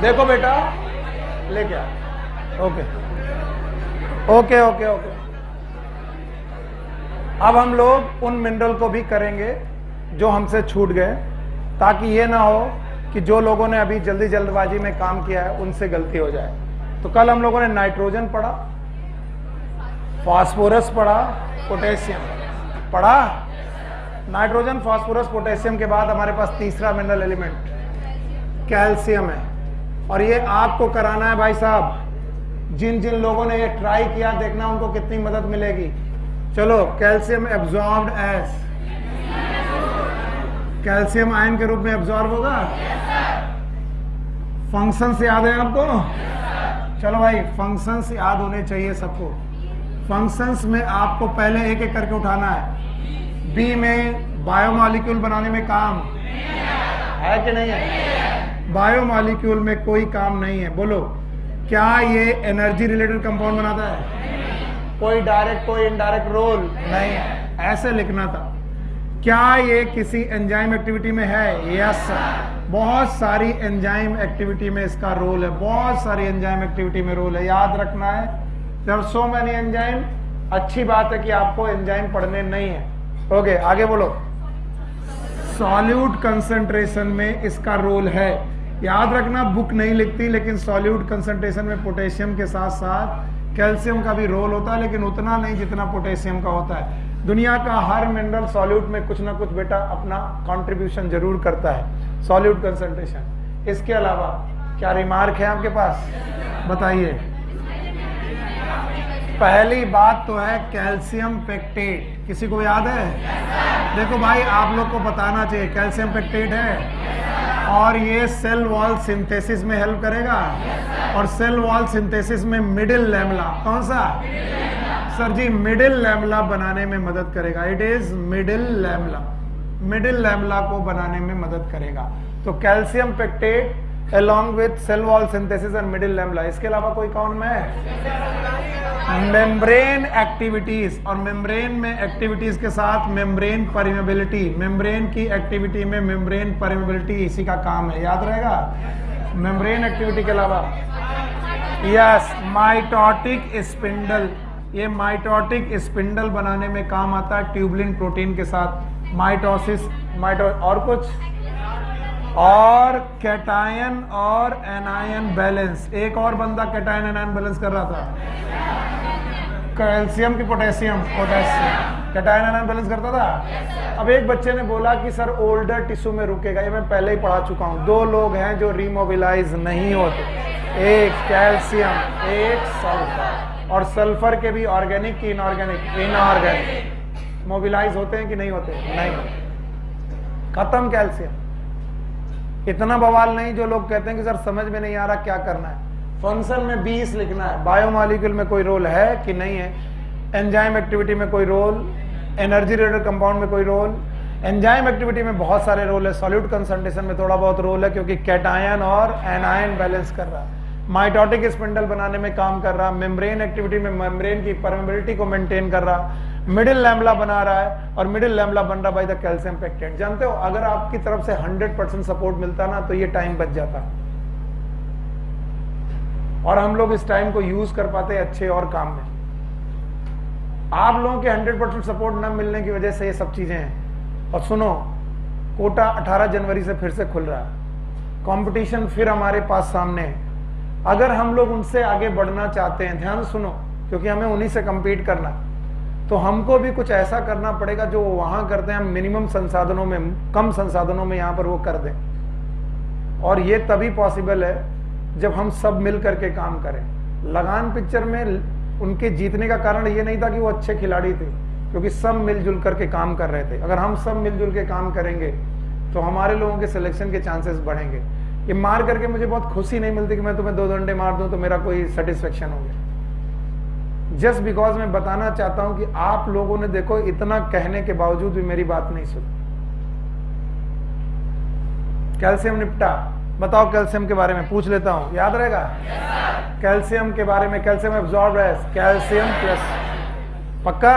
देखो बेटा, लेके आ। Okay okay okay okay. अब हम लोग उन मिनरल को भी करेंगे जो हमसे छूट गए, ताकि ये ना हो कि जो लोगों ने अभी जल्दी जल्दबाजी में काम किया है उनसे गलती हो जाए। तो कल हम लोगों ने नाइट्रोजन पढ़ा, फास्फोरस पढ़ा, पोटेशियम पढ़ा। नाइट्रोजन, फास्फोरस, पोटेशियम के बाद हमारे पास तीसरा मिनरल एलिमेंट कैल्शियम है। और ये आपको कराना है भाई साहब। जिन जिन लोगों ने ये ट्राई किया, देखना उनको कितनी मदद मिलेगी। चलो, calcium absorbed as, calcium ion के रूप में एब्जॉर्ब होगा। फंक्शंस याद है आपको? चलो भाई, फंक्शंस याद होने चाहिए सबको। फंक्शंस में आपको पहले एक एक करके उठाना है। बी में बायोमॉलिक्यूल बनाने में काम है कि नहीं है? बायोमॉलिक्यूल में कोई काम नहीं है। बोलो, क्या ये एनर्जी रिलेटेड कंपाउंड बनाता है? कोई डायरेक्ट कोई इनडायरेक्ट रोल नहीं है, ऐसे लिखना था। क्या ये किसी एंजाइम एक्टिविटी में है? यस, बहुत सारी एंजाइम एक्टिविटी में इसका रोल है, बहुत सारी एंजाइम एक्टिविटी में रोल है, याद रखना है। There are so many enzyme. अच्छी बात है कि आपको एंजाइम पढ़ने नहीं है। ओके, आगे बोलो। सॉल्यूट कंसंट्रेशन में इसका रोल है, याद रखना। बुक नहीं लिखती, लेकिन सॉल्यूट कंसंट्रेशन में पोटेशियम के साथ साथ कैल्शियम का भी रोल होता है, लेकिन उतना नहीं जितना पोटेशियम का होता है। दुनिया का हर मिनरल सॉल्यूट में कुछ ना कुछ बेटा अपना कंट्रीब्यूशन जरूर करता है, सॉल्यूट कंसंट्रेशन। इसके अलावा क्या रिमार्क है आपके पास? बताइए। पहली बात तो है कैल्शियम पेक्टेट, किसी को याद है? देखो भाई, आप लोग को बताना चाहिए कैल्शियम पेक्टेट है, और ये सेल वॉल सिंथेसिस में हेल्प करेगा। और सेल वॉल सिंथेसिस में मिडिल लैमेला, कौन सा सर जी? मिडिल लैमेला बनाने में मदद करेगा। It is middle lamella, middle lamella को बनाने में मदद करेगा। तो calcium pectate along with cell wall synthesis and middle lamella। इसके अलावा कोई कौन में? मेम्ब्रेन एक्टिविटीज, और मेम्ब्रेन में एक्टिविटीज के साथ मेम्ब्रेन परमेबिलिटी। मेम्ब्रेन की एक्टिविटी में मेम्ब्रेन परमेबिलिटी इसी का काम है, याद रहेगा। मेम्ब्रेन एक्टिविटी के अलावा यस, माइटोटिक स्पिंडल। ये माइटोटिक स्पिंडल बनाने में काम आता है ट्यूबुलिन प्रोटीन के साथ। माइटोसिस, और कुछ, और कैटायन और एनायन बैलेंस। एक और बंदा कैटायन एनायन बैलेंस कर रहा था, कैल्शियम की पोटेशियम, कैटायन एनायन बैलेंस करता था। अब एक बच्चे ने बोला कि सर ओल्डर टिश्यू में रुकेगा। ये मैं पहले ही पढ़ा चुका हूँ। दो लोग हैं जो रीमोबिलाइज नहीं होते, एक कैल्शियम, एक सल्फर। और सल्फर के भी ऑर्गेनिक की इनऑर्गेनिक? इनऑर्गेनिक। मोबिलाइज होते हैं कि नहीं होते? नहीं। खत्म कैल्शियम। इतना बवाल नहीं जो लोग कहते हैं कि सर समझ में नहीं आ रहा क्या करना है। फंक्शन में 20 लिखना है। बायोमॉलिक्यूल में कोई रोल है कि नहीं है? एंजाइम एक्टिविटी में कोई रोल, एनर्जी रिलेटेड कंपाउंड में कोई रोल। एंजाइम एक्टिविटी में बहुत सारे रोल है, सॉल्यूट कंसंट्रेशन में थोड़ा बहुत रोल है, क्योंकि कैटायन और एनायन बैलेंस कर रहा है। माइटोटिक स्पिंडल बनाने में काम कर रहा, मेम्ब्रेन एक्टिविटी में मेम्ब्रेन की परमेबिलिटी को मेंटेन कर रहा, मिडिल लैमेला बना रहा है, और मिडिल लैमेला बन रहा बाय द कैल्शियम पेक्टेट। जानते हो, अगर आपकी तरफ से 100% सपोर्ट मिलता ना, तो ये टाइम बच जाता, और हम लोग इस टाइम को यूज कर पाते अच्छे और काम में। आप लोगों के 100% सपोर्ट न मिलने की वजह से ये सब चीजें हैं। और सुनो, कोटा 18 जनवरी से फिर से खुल रहा है, कंपटीशन फिर हमारे पास सामने है। अगर हम लोग उनसे आगे बढ़ना चाहते हैं, ध्यान सुनो, क्योंकि हमें उन्हीं से compete करना, तो हमको भी कुछ ऐसा करना पड़ेगा जो वहां करते हैं, हम मिनिमम संसाधनों में, कम संसाधनों में यहां पर वो कर दें। और ये तभी पॉसिबल है जब हम सब मिल करके काम करें। लगान पिक्चर में उनके जीतने का कारण ये नहीं था कि वो अच्छे खिलाड़ी थे, क्योंकि सब मिलजुल करके काम कर रहे थे। अगर हम सब मिलजुल के काम करेंगे तो हमारे लोगों के सिलेक्शन के चांसेस बढ़ेंगे। ये मार करके मुझे बहुत खुशी नहीं मिलती कि मैं तुम्हें 2 डंडे मार दूं तो मेरा कोई सेटिस्फेक्शन हो गया। जस्ट बिकॉज मैं बताना चाहता हूं कि आप लोगों ने देखो इतना कहने के बावजूद भी मेरी बात नहीं सुनी। कैल्शियम निपटा, बताओ कैल्शियम के बारे में पूछ लेता हूं, याद रहेगा? कैल्शियम के बारे में, कैल्शियम एब्जॉर्ब है, कैल्शियम प्लस, पक्का?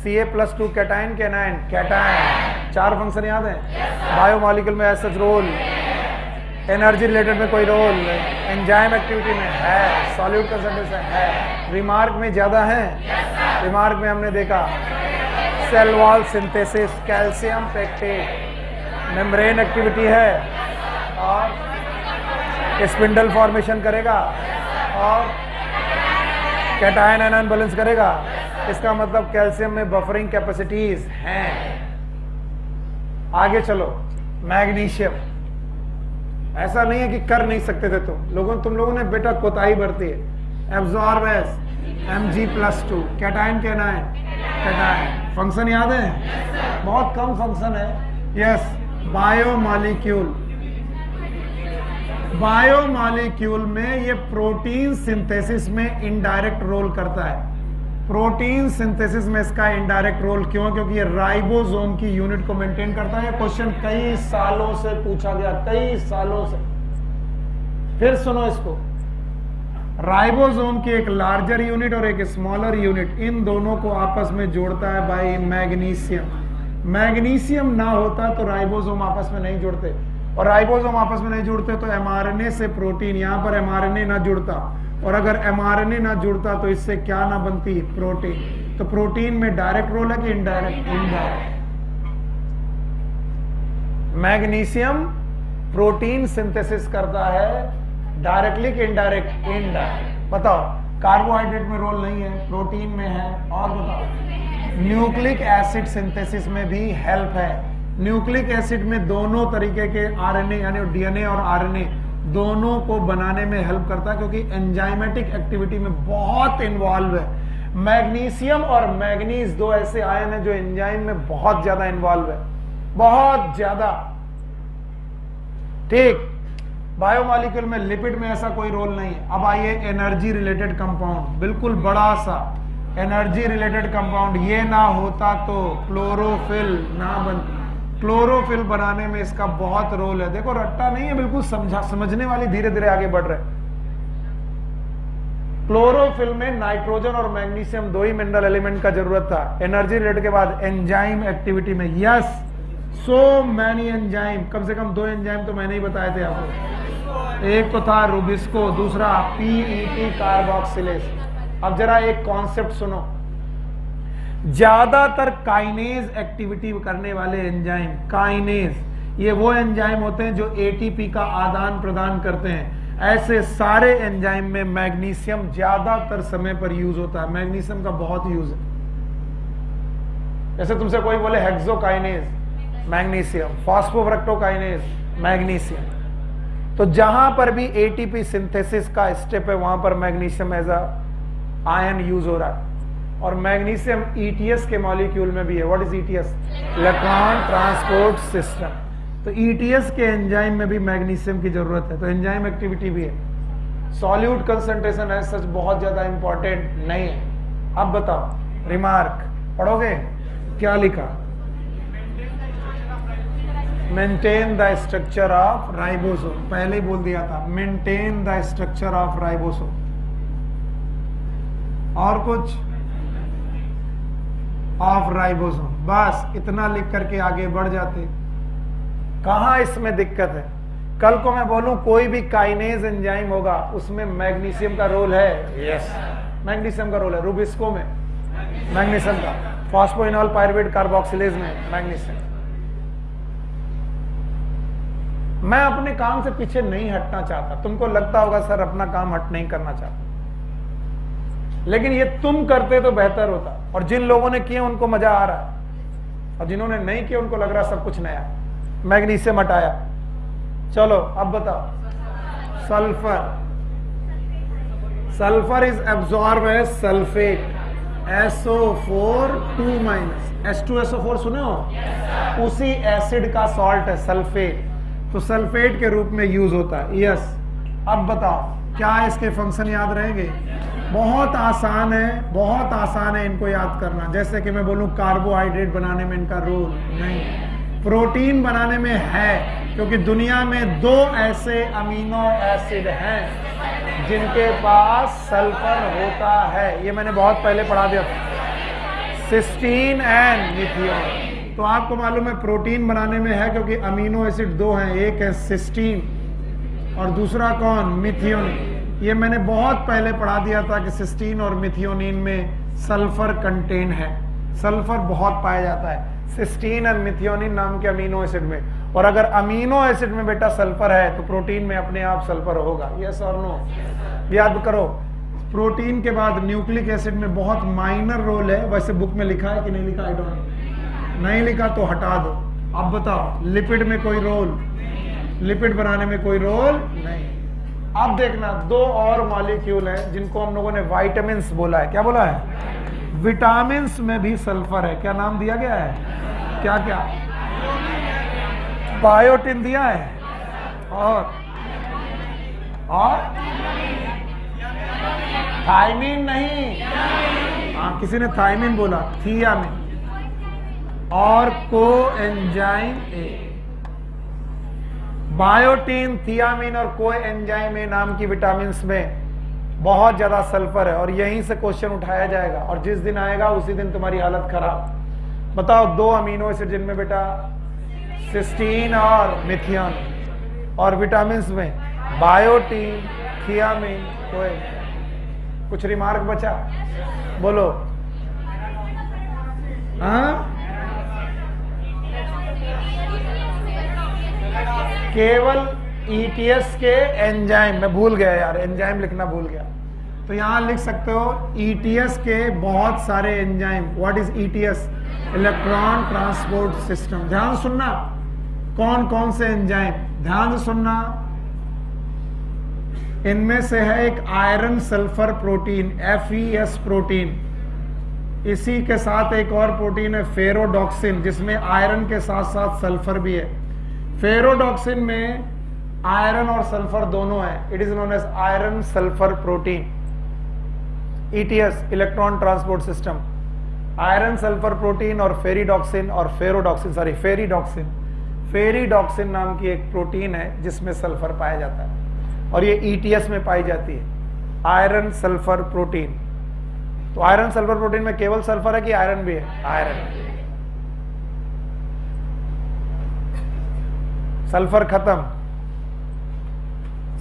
Ca+2 कैटायन के एनायन, कैटायन। 4 फंक्शन याद है? बायोमॉलिक्यूल में as such role, energy related में कोई रोल, एंजाइम एक्टिविटी में है, सॉल्यूट कंसंट्रेशन है, रिमार्क में ज्यादा है। रिमार्क में हमने देखा cell wall synthesis, calcium pectate, membrane activity है और स्पिंडल फॉर्मेशन करेगा और कैटायन आयन बैलेंस करेगा। इसका मतलब कैल्शियम में बफरिंग कैपेसिटीज हैं। आगे चलो, मैग्नीशियम, ऐसा नहीं है कि कर नहीं सकते थे तुम लोगों ने बेटा कोताही बरती है। एब्जॉर्ब एस Mg+2, कैटायन के एनायन, कैटायन फंक्शन याद है? बहुत कम फंक्शन है। यस, बायोमॉलिक्यूल में ये प्रोटीन सिंथेसिस में इनडायरेक्ट रोल करता है। प्रोटीन सिंथेसिस में इसका इनडायरेक्ट रोल क्यों? क्योंकि ये राइबोसोम की यूनिट को मेंटेन करता है। क्वेश्चन कई सालों से पूछा गया, कई सालों से। फिर सुनो इसको, राइबोसोम की एक लार्जर यूनिट और एक स्मॉलर यूनिट, इन दोनों को आपस में जोड़ता है भाई मैग्नीशियम। मैग्नीशियम ना होता तो राइबोसोम आपस में नहीं जुड़ते, और राइबोसोम आपस में नहीं जुड़ते तो एमआरएनए से प्रोटीन, यहां पर एमआरएनए ना जुड़ता, और अगर एमआरएनए ना जुड़ता तो इससे क्या ना बनती? प्रोटीन। तो प्रोटीन में डायरेक्ट रोल है कि indirect? Indirect. Magnesium protein synthesis करता है डायरेक्टली कि इनडायरेक्ट? इनडायरेक्ट। बताओ, कार्बोहाइड्रेट में रोल नहीं है, प्रोटीन में है। और बताओ, न्यूक्लिक एसिड सिंथेसिस में भी हेल्प है। न्यूक्लिक एसिड में दोनों तरीके के आरएनए यानी डीएनए और आरएनए दोनों को बनाने में हेल्प करता है, क्योंकि एंजाइमेटिक एक्टिविटी में बहुत इन्वॉल्व है। मैग्नीशियम और मैग्नीज दो ऐसे आयन है जो एंजाइम में बहुत ज्यादा इन्वॉल्व है, बहुत ज्यादा। ठीक, बायोमॉलिक्यूल में, लिपिड में ऐसा कोई रोल नहीं है। अब आइए एनर्जी रिलेटेड कंपाउंड, बिल्कुल बड़ा सा एनर्जी रिलेटेड कंपाउंड। ये ना होता तो क्लोरोफिल ना बनती। क्लोरोफिल बनाने में इसका बहुत रोल है। देखो रट्टा नहीं है, बिल्कुल समझने वाली, धीरे धीरे आगे बढ़ रहे। क्लोरोफिल में नाइट्रोजन और मैग्नीशियम दो ही मिनरल एलिमेंट का जरूरत था। एनर्जी रिलेटेड के बाद एंजाइम एक्टिविटी में, यस, सो मैनी एंजाइम, कम से कम 2 एंजाइम तो मैंने ही बताए थे आपको। एक तो था रूबिस्को, दूसरा PET कार्बोक्सिलेज। अब जरा एक कॉन्सेप्ट सुनो, ज्यादातर काइनेज एक्टिविटी करने वाले एंजाइम, काइनेज, ये वो एंजाइम होते हैं जो ATP का आदान प्रदान करते हैं। ऐसे सारे एंजाइम में मैग्नीशियम ज्यादातर समय पर यूज होता है। मैग्नीशियम का बहुत यूज है। जैसे तुमसे कोई बोले हेक्सोकाइनेज, मैग्नीशियम, फॉस्फोफ्रक्टोकाइनेज, मैग्नीशियम। तो जहां पर भी ATP सिंथेसिस का स्टेप है वहां पर magnesium as a ion use हो रहा है। और मैग्नीशियम ETS के मॉलिक्यूल में भी है। What is ETS? Electron transport system. तो ETS के एंजाइम में भी मैग्नीशियम की जरूरत है, तो एंजाइम एक्टिविटी भी है। सॉल्यूट कंसंट्रेशन है सच बहुत ज्यादा इंपॉर्टेंट नहीं है। अब बताओ, रिमार्क पढ़ोगे? क्या लिखा? Maintain the structure of ribosome. पहले ही बोल दिया था, maintain the structure of ribosome. और कुछ? Of ribosome. बस इतना लिख करके आगे बढ़ जाते। कहां इसमें दिक्कत है? कल को मैं बोलूं कोई भी काइनेज एंजाइम होगा उसमें मैग्नीशियम का रोल है। यस, मैग्नीशियम का रोल है। रूबिस्को में मैग्नीशियम का, फॉस्फोइनोल पायरुवेट कार्बोक्सिलेज में मैग्नीशियम। मैं अपने काम से पीछे नहीं हटना चाहता। तुमको लगता होगा सर अपना काम हट नहीं करना चाहता, लेकिन ये तुम करते तो बेहतर होता। और जिन लोगों ने किए उनको मजा आ रहा है, और जिन्होंने नहीं किए उनको लग रहा सब कुछ नया। मैग्नीशियम हटाया, चलो अब बताओ। Sulphur, sulphur is absorb as sulphate, SO4 2- H2SO4 सुने हो? उसी एसिड का सॉल्ट है सल्फेट, तो सल्फेट के रूप में यूज होता है। यस, अब बताओ क्या इसके फंक्शन याद रहेंगे? बहुत आसान है, बहुत आसान है इनको याद करना। जैसे कि मैं बोलूं कार्बोहाइड्रेट बनाने में इनका रोल नहीं, प्रोटीन बनाने में है, क्योंकि दुनिया में 2 ऐसे अमीनो एसिड हैं जिनके पास सल्फर होता है। ये मैंने बहुत पहले पढ़ा दिया, सिस्टीन एंड मिथियोन। तो आपको मालूम है प्रोटीन बनाने में है, क्योंकि अमीनो एसिड 2 हैं, एक है सिस्टीन और दूसरा कौन, मिथियोनिन। ये मैंने बहुत पहले पढ़ा दिया था कि सिस्टीन और मिथियोनिन में सल्फर कंटेन है, सल्फर बहुत पाया जाता है सिस्टीन और मिथियोनिन नाम के अमीनो एसिड में। और अगर अमीनो एसिड में बेटा सल्फर है तो प्रोटीन में अपने आप सल्फर होगा, यस और नो। याद करो, प्रोटीन के बाद न्यूक्लिक एसिड में बहुत माइनर रोल है। वैसे बुक में लिखा है कि नहीं लिखा, आई डोंट, नहीं लिखा तो हटा दो। अब बताओ, लिपिड में कोई रोल, लिपिड बनाने में कोई रोल नहीं। अब देखना, दो और मॉलिक्यूल हैं जिनको हम लोगों ने विटामिन्स बोला है। क्या बोला है? विटामिन्स में भी सल्फर है। क्या नाम दिया गया है? क्या क्या? बायोटिन दिया है, और थायमीन नहीं, हाँ किसी ने थायमीन बोला, थियामीन और कोएंजाइम ए। बायोटिन, थियामीन और कोएंजाइम ए नाम की विटामिन्स में बहुत ज्यादा सल्फर है, और यहीं से क्वेश्चन उठाया जाएगा, और जिस दिन आएगा उसी दिन तुम्हारी हालत खराब। बताओ, दो अमीनो एसिड जिनमें बेटा सिस्टीन और मिथियोन, और विटामिन्स में बायोटिन, थियामीन, कोएंजाइम। कुछ रिमार्क बचा? बोलो। हाँ, केवल ETS के एंजाइम, मैं भूल गया यार, एंजाइम लिखना भूल गया, तो यहां लिख सकते हो ETS के बहुत सारे enzyme. What is ETS? Electron transport system. ध्यान सुनना, कौन कौन से एंजाइम, ध्यान से सुनना। इनमें से है एक iron sulphur protein, FeS protein. इसी के साथ एक और प्रोटीन है फेरोडॉक्सिन, जिसमें आयरन के साथ साथ सल्फर भी है। फेरोडॉक्सिन में आयरन और सल्फर दोनों है। It is known as iron sulphur protein. ETS, electron transport system, iron sulphur protein और फेरिडॉक्सिन और फेरोडॉक्सिन, सॉरी फेरिडॉक्सिन, फेरिडॉक्सिन नाम की एक प्रोटीन है जिसमें सल्फर पाया जाता है, और ये ETS में पाई जाती है, आयरन सल्फर प्रोटीन। तो आयरन सल्फर प्रोटीन में केवल सल्फर है कि आयरन भी है? आयरन। सल्फर खत्म,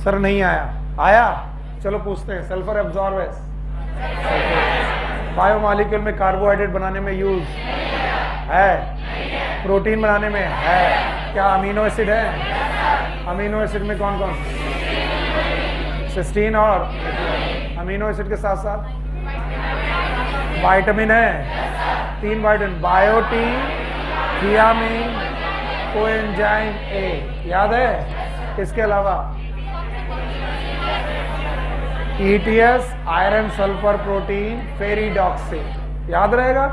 सर नहीं आया, आया? चलो पूछते हैं। सल्फर एब्जॉर्बेस, बायोमॉलिक्यूल में कार्बोहाइड्रेट बनाने में यूज है, प्रोटीन बनाने में है। क्या अमीनो एसिड है? अमीनो एसिड में कौन कौन? सिस्टीन, और अमीनो एसिड के साथ साथ विटामिन है, 3 vitamin, biotin, thiamine, coenzyme A. याद है? इसके अलावा ETS, iron sulphur protein, ferredoxin. याद रहेगा?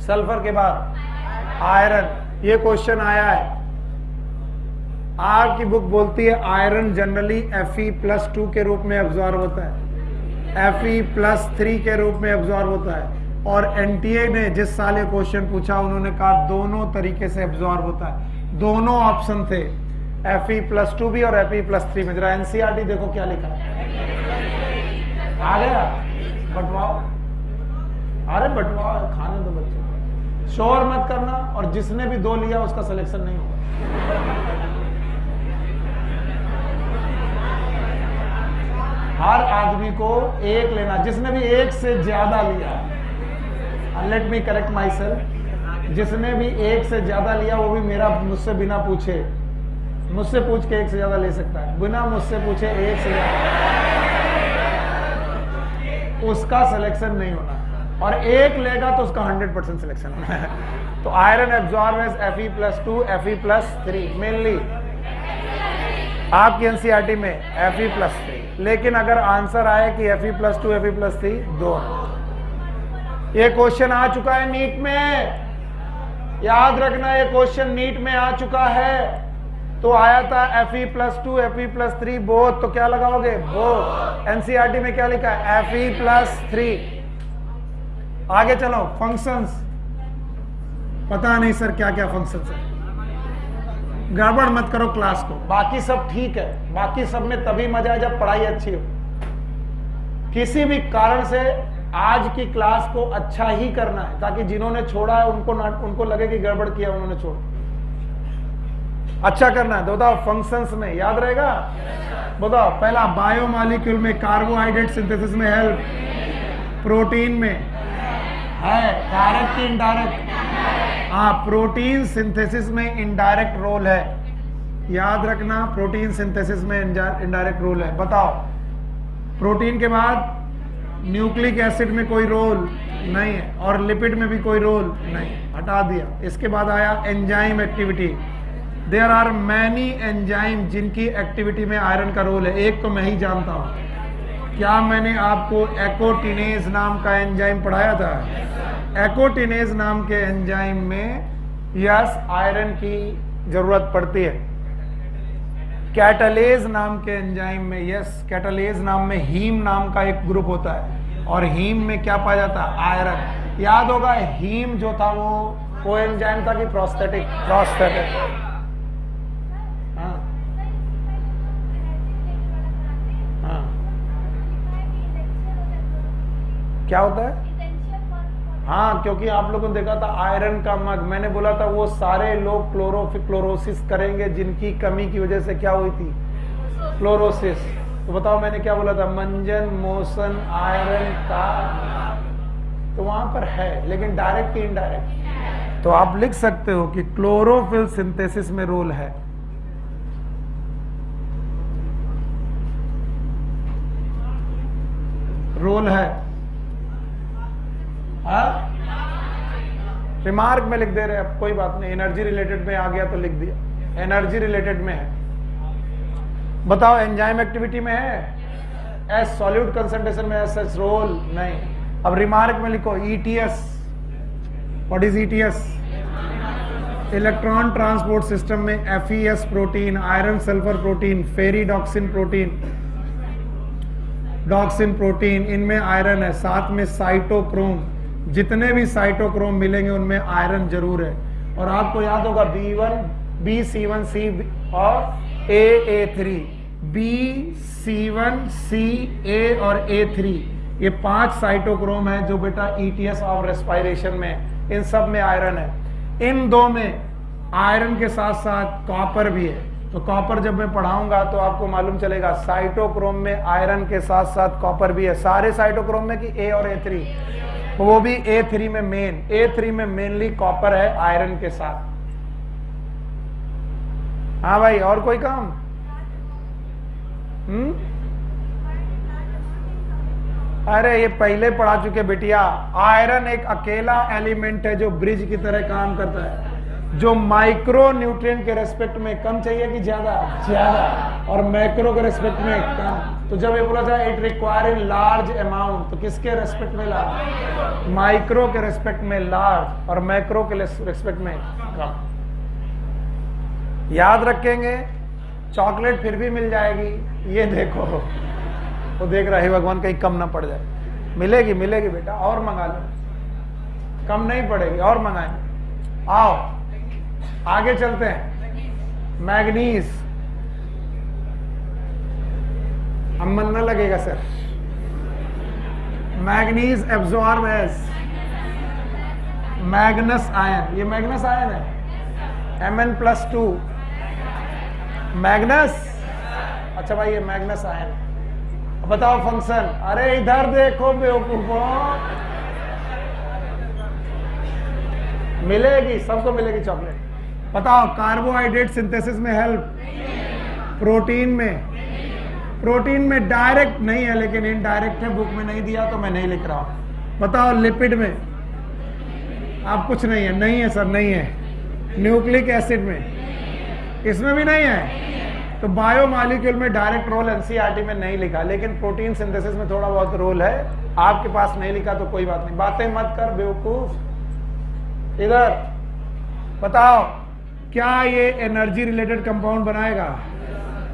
सल्फर के बाद आयरन। ये क्वेश्चन आया है, आपकी बुक बोलती है आयरन जनरली Fe+2 के रूप में एब्जॉर्ब होता है, Fe+3 के रूप में एब्जॉर्ब होता है, और NTA ने जिस साल ये क्वेश्चन पूछा उन्होंने कहा दोनों तरीके से एब्जॉर्ब होता है। दोनों ऑप्शन थे, Fe+2 भी और Fe+3 में। जरा NCERT देखो क्या लिखा है। आ गया? बटवाओ, अरे बटवाओ, खाने दो बच्चे, शोर मत करना, और जिसने भी 2 लिया उसका सिलेक्शन नहीं होगा। हर आदमी को 1 लेना, जिसने भी 1 से ज्यादा लिया, let me correct my self, जिसने भी 1 से ज्यादा लिया वो भी मुझसे बिना पूछे, मुझसे पूछ के 1 से ज्यादा ले सकता है, बिना मुझसे पूछे 1 से ज्यादा, उसका सिलेक्शन नहीं होना, और 1 लेगा तो उसका 100% सिलेक्शन होना है। तो आयरन एब्जॉर्बेस Fe+2, Fe+3 मेनली आपकी NCERT में Fe+3। लेकिन अगर आंसर आए कि Fe+2, Fe+3 दोनों। ये क्वेश्चन आ चुका है नीट में, याद रखना, ये क्वेश्चन नीट में आ चुका है। तो आया था Fe+2, Fe+3 बोथ, तो क्या लगाओगे? बोथ। NCERT में क्या लिखा है? Fe+3। आगे चलो, फंक्शंस। पता नहीं सर क्या क्या फंक्शंस है, गड़बड़ मत करो क्लास को, बाकी सब ठीक है। बाकी सब में तभी मजा है जब पढ़ाई अच्छी हो। किसी भी कारण से आज की क्लास को अच्छा ही करना है, ताकि जिन्होंने छोड़ा है उनको लगे कि गड़बड़ किया उन्होंने छोड़ा। अच्छा करना है। बताओ फंक्शंस में याद रहेगा। बताओ पहला बायोमॉलिक्यूल में कार्बोहाइड्रेट सिंथेसिस में हेल्प, प्रोटीन में है डायरेक्ट की इनडायरेक्ट। हाँ, प्रोटीन सिंथेसिस में इनडायरेक्ट रोल है, याद रखना। प्रोटीन सिंथेसिस में इनडायरेक्ट रोल है। बताओ प्रोटीन के बाद न्यूक्लिक एसिड में कोई रोल नहीं है और लिपिड में भी कोई रोल नहीं, हटा दिया। इसके बाद आया enzyme activity. There are many enzyme जिनकी एक्टिविटी में आयरन का रोल है। एक तो मैं ही जानता हूं। क्या मैंने आपको एकोटिनेज नाम का एंजाइम पढ़ाया था? एकोटिनेज नाम के एंजाइम में यस आयरन की जरूरत पड़ती है। कैटालेज नाम के एंजाइम में यस, कैटालेज नाम में हीम नाम का एक ग्रुप होता है और हीम में क्या पाया जाता है? आयरन। याद होगा हीम जो था वो एंजाइम था कि प्रोस्थेटिक? हाँ हाँ, क्या होता है? हाँ, क्योंकि आप लोगों ने देखा था आयरन का मग, मैंने बोला था वो सारे लोग क्लोरोसिस करेंगे जिनकी कमी की वजह से क्या हुई थी? क्लोरोसिस। तो बताओ मैंने क्या बोला था? मंजन मोशन आयरन का, तो वहां पर है, लेकिन डायरेक्ट की इनडायरेक्ट? तो आप लिख सकते हो कि क्लोरोफिल सिंथेसिस में रोल है। रोल है। रिमार्क में लिख दे रहे, अब कोई बात नहीं, एनर्जी रिलेटेड में आ गया तो लिख दिया, एनर्जी रिलेटेड में है। बताओ एंजाइम एक्टिविटी में है, एस सॉल्यूट कंसंट्रेशन में एस रोल नहीं। अब रिमार्क में लिखो ETS. What is ETS? Electron transport system में FES protein, iron sulphur protein, ferredoxin protein, doxin protein, इनमें आयरन है। साथ में साइटोक्रोम, जितने भी साइटोक्रोम मिलेंगे उनमें आयरन जरूर है। और आपको याद होगा B1, B, C1, C और A3, B, C1, C, A और A3, ये 5 साइटोक्रोम है जो बेटा ETS ऑफ रेस्पिरेशन में, इन सब में आयरन है। इन दो में आयरन के साथ साथ कॉपर भी है। तो कॉपर जब मैं पढ़ाऊंगा तो आपको मालूम चलेगा साइटोक्रोम में आयरन के साथ साथ कॉपर भी है। सारे साइटोक्रोम में कि A और A3? वो भी A3 में मेन, A3 में मेनली कॉपर है आयरन के साथ। हाँ भाई, और कोई काम? अरे ये पहले पढ़ा चुके बेटिया। आयरन एक अकेला एलिमेंट है जो ब्रिज की तरह काम करता है, जो माइक्रो न्यूट्रिएंट के रेस्पेक्ट में कम चाहिए कि ज्यादा, और मैक्रो के रेस्पेक्ट में कम। तो जब ये बोला था it require in large amount, तो किसके रेस्पेक्ट में लार्ज? माइक्रो के रेस्पेक्ट में लार्ज और मैक्रो के रेस्पेक्ट में कम। याद रखेंगे। चॉकलेट फिर भी मिल जाएगी, ये देखो, वो देख रहा है भगवान कहीं कम ना पड़ जाए। मिलेगी मिलेगी बेटा, और मंगा लो, कम नहीं पड़ेगी, और मंगाएंगे। आओ आगे चलते हैं। मैग्नीज, अब मन न लगेगा sir. Manganese absorb as manganous ion, ये मैग्नस आयन है, Mn+2 मैग्नस। अच्छा भाई ये मैग्नस आयन। बताओ फंक्शन। अरे इधर देखो बेवकूफों, मिलेगी, सबको मिलेगी चॉकलेट। बताओ कार्बोहाइड्रेट सिंथेसिस में हेल्प, प्रोटीन में डायरेक्ट नहीं है लेकिन इनडायरेक्ट है, बुक में नहीं दिया तो मैं नहीं लिख रहा हूं। बताओ लिपिड में, आप कुछ नहीं है, नहीं है सर, नहीं है। न्यूक्लिक एसिड में, इसमें भी नहीं है। तो बायोमॉलिक्यूल में डायरेक्ट रोल एनसीईआरटी में नहीं लिखा, लेकिन प्रोटीन सिंथेसिस में थोड़ा बहुत रोल है। आपके पास नहीं लिखा तो कोई बात नहीं, बातें मत कर बेवकूफ। इधर बताओ क्या ये एनर्जी रिलेटेड कंपाउंड बनाएगा?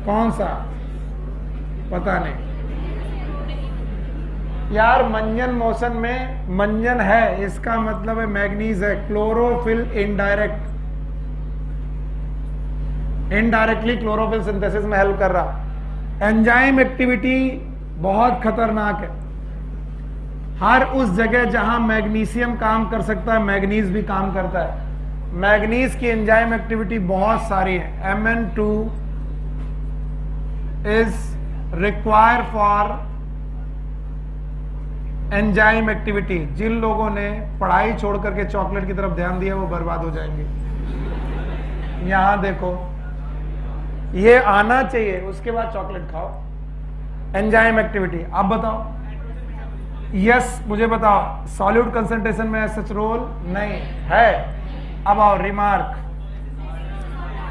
कौन सा? पता नहीं यार। मंजन मोशन में मंजन है, इसका मतलब है मैग्नीज है। Chlorophyll indirect, indirectly chlorophyll synthesis में हेल्प कर रहा। एंजाइम एक्टिविटी बहुत खतरनाक है। हर उस जगह जहां मैग्नीशियम काम कर सकता है मैग्नीज भी काम करता है। मैग्नीज की एंजाइम एक्टिविटी बहुत सारी है। Mn2 is require for enzyme activity. जिन लोगों ने पढ़ाई छोड़ करके चॉकलेट की तरफ ध्यान दिया वो बर्बाद हो जाएंगे। यहां देखो, ये आना चाहिए, उसके बाद चॉकलेट खाओ। Enzyme activity. अब बताओ, यस मुझे बताओ, सॉल्यूट कंसंट्रेशन में सच रोल नहीं है। अब आओ रिमार्क।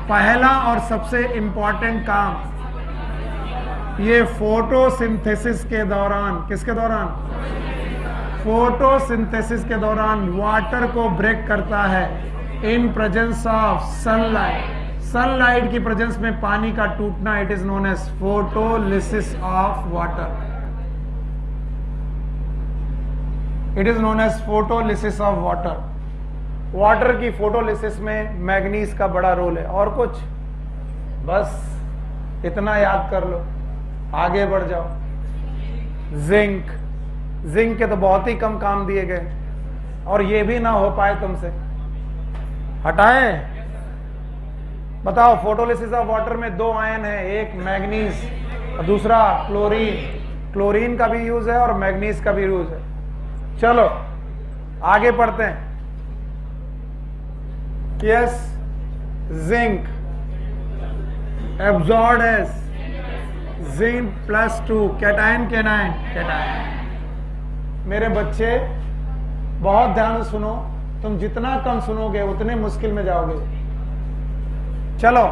पहला और सबसे इंपॉर्टेंट काम, ये फोटोसिंथेसिस के दौरान, किसके दौरान? फोटोसिंथेसिस के दौरान वाटर को ब्रेक करता है in presence of sunlight. Sunlight की प्रेजेंस में पानी का टूटना, it is known as photolysis of water. It is known as photolysis of water. Water की फोटोलिसिस में मैग्नीज का बड़ा रोल है। और कुछ? बस इतना याद कर लो, आगे बढ़ जाओ। जिंक, जिंक के तो बहुत ही कम काम दिए गए, और ये भी ना हो पाए तुमसे, हटाएं। बताओ, फोटोलिसिस ऑफ वाटर में दो आयन है, एक मैग्नीज और दूसरा क्लोरीन। क्लोरीन का भी यूज है और मैग्नीज का भी यूज है। चलो आगे पढ़ते हैं। Yes, zinc absorb as zinc +2 cation canine cation. मेरे बच्चे बहुत ध्यान से सुनो, तुम जितना कम सुनोगे उतने मुश्किल में जाओगे। चलो,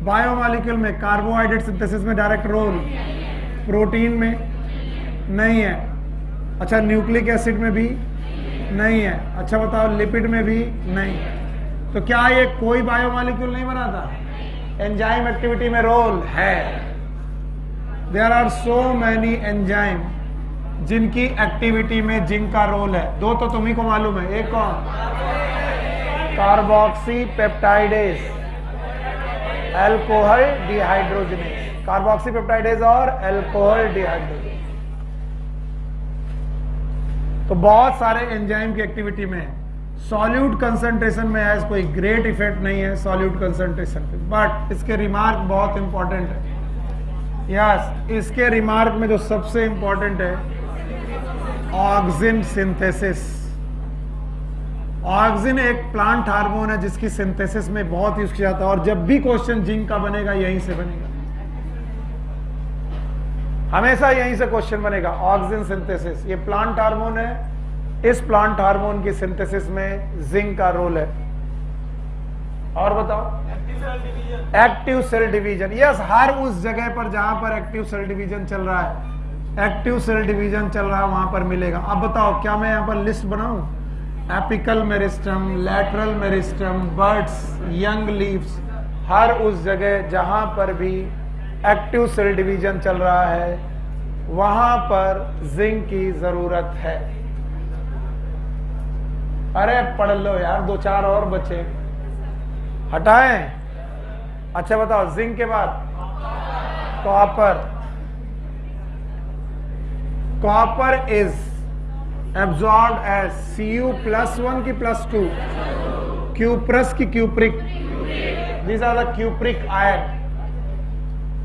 बायोमॉलिक्यूल में कार्बोहाइड्रेट सिंथेसिस में डायरेक्ट रोल, प्रोटीन में नहीं है। अच्छा, न्यूक्लिक एसिड में भी नहीं है। अच्छा बताओ, लिपिड में भी नहीं। तो क्या ये कोई बायोमॉलिक्यूल नहीं बनाता? एंजाइम एक्टिविटी में रोल है। There are so many enzyme जिनकी एक्टिविटी में जिंक का रोल है। दो तो तुम्ही को मालूम है, एक कौन? Carboxypeptidase, alcohol dehydrogenase. Carboxypeptidase और अल्कोहल डिहाइड्रोजनेज। तो बहुत सारे एंजाइम की एक्टिविटी में सॉल्यूट कंसंट्रेशन में ऐसा कोई ग्रेट इफेक्ट नहीं है सॉल्यूट कंसंट्रेशन पे, बट इसके रिमार्क बहुत इंपॉर्टेंट है। यस, इसके रिमार्क में जो सबसे इंपॉर्टेंट है, ऑक्सिन सिंथेसिस। ऑक्सिन एक प्लांट हार्मोन है जिसकी सिंथेसिस में बहुत यूज किया जाता है, और जब भी क्वेश्चन जिंक का बनेगा यहीं से बनेगा, हमेशा यहीं से क्वेश्चन बनेगा। ऑक्सिन सिंथेसिस, ये प्लांट हार्मोन है, इस प्लांट हार्मोन की सिंथेसिस में जिंक का रोल है। और बताओ, एक्टिव सेल डिवीजन। यस, हर उस जगह पर जहां पर एक्टिव सेल डिवीजन चल रहा है, एक्टिव सेल डिवीजन चल रहा है, वहां पर मिलेगा। अब बताओ, क्या मैं यहां पर लिस्ट बनाऊं? Apical meristem, lateral meristem, buds, young leaves, हर उस जगह जहां पर भी एक्टिव सेल डिवीजन चल रहा है वहां पर जिंक की जरूरत है। अरे पढ़ लो यार, दो चार और बचे, हटाएं। अच्छा बताओ, जिंक के बाद copper. Copper is absorb as Cu+1 की +2, क्यूप्रस की cupric, these are the cupric ion.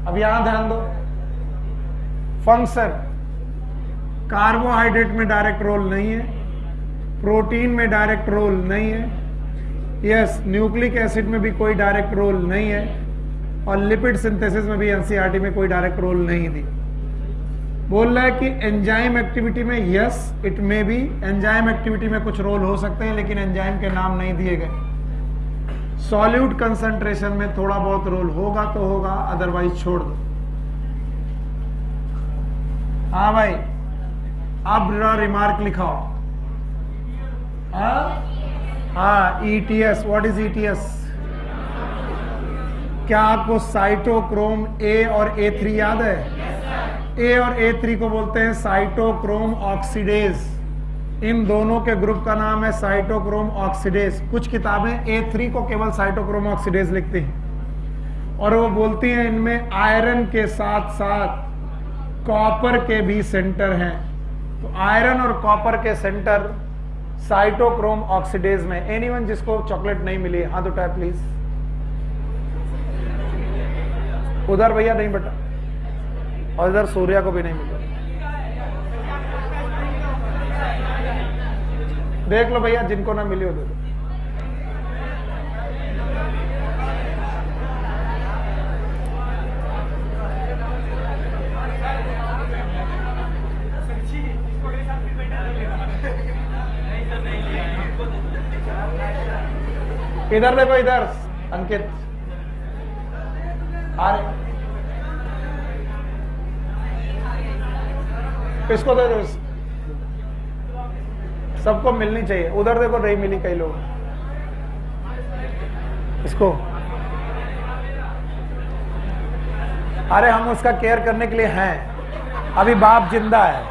अब यहां ध्यान दो, फंक्शन, कार्बोहाइड्रेट में डायरेक्ट रोल नहीं है, प्रोटीन में डायरेक्ट रोल नहीं है, यस, न्यूक्लिक एसिड में भी कोई डायरेक्ट रोल नहीं है, और लिपिड सिंथेसिस में भी एनसीईआरटी में कोई डायरेक्ट रोल नहीं दी। बोल रहा है कि एंजाइम एक्टिविटी में yes it may be, enzyme activity में कुछ रोल हो सकते हैं, लेकिन एंजाइम के नाम नहीं दिए गए। सॉल्यूट कंसंट्रेशन में थोड़ा बहुत रोल होगा तो होगा, अदरवाइज छोड़ दो। हाँ भाई, अब रिमार्क लिखाओ। हाँ, ETS, व्हाट इज ETS? क्या आपको साइटोक्रोम A और A3 याद है? A और A3 को बोलते हैं साइटोक्रोम ऑक्सीडेज। इन दोनों के ग्रुप का नाम है साइटोक्रोम ऑक्सीडेज। कुछ किताबें A3 को केवल साइटोक्रोम ऑक्सीडेज लिखती हैं, और वो बोलती हैं इनमें आयरन के साथ साथ कॉपर के भी सेंटर हैं। तो आयरन और कॉपर के सेंटर साइटोक्रोम ऑक्सीडेज में। एनीवन जिसको चॉकलेट नहीं मिली, हाथ उठाए प्लीज। उधर भैया नहीं बेटा, और इधर सूर्या को भी नहीं मिला। देख लो भैया, जिनको ना मिली हो दे दो। इधर देखो, इधर अंकित आ रहे, इसको दे दो, सबको मिलनी चाहिए। उधर देखो, नहीं मिली कई लोग, इसको। अरे हम उसका केयर करने के लिए हैं। अभी बाप जिंदा है,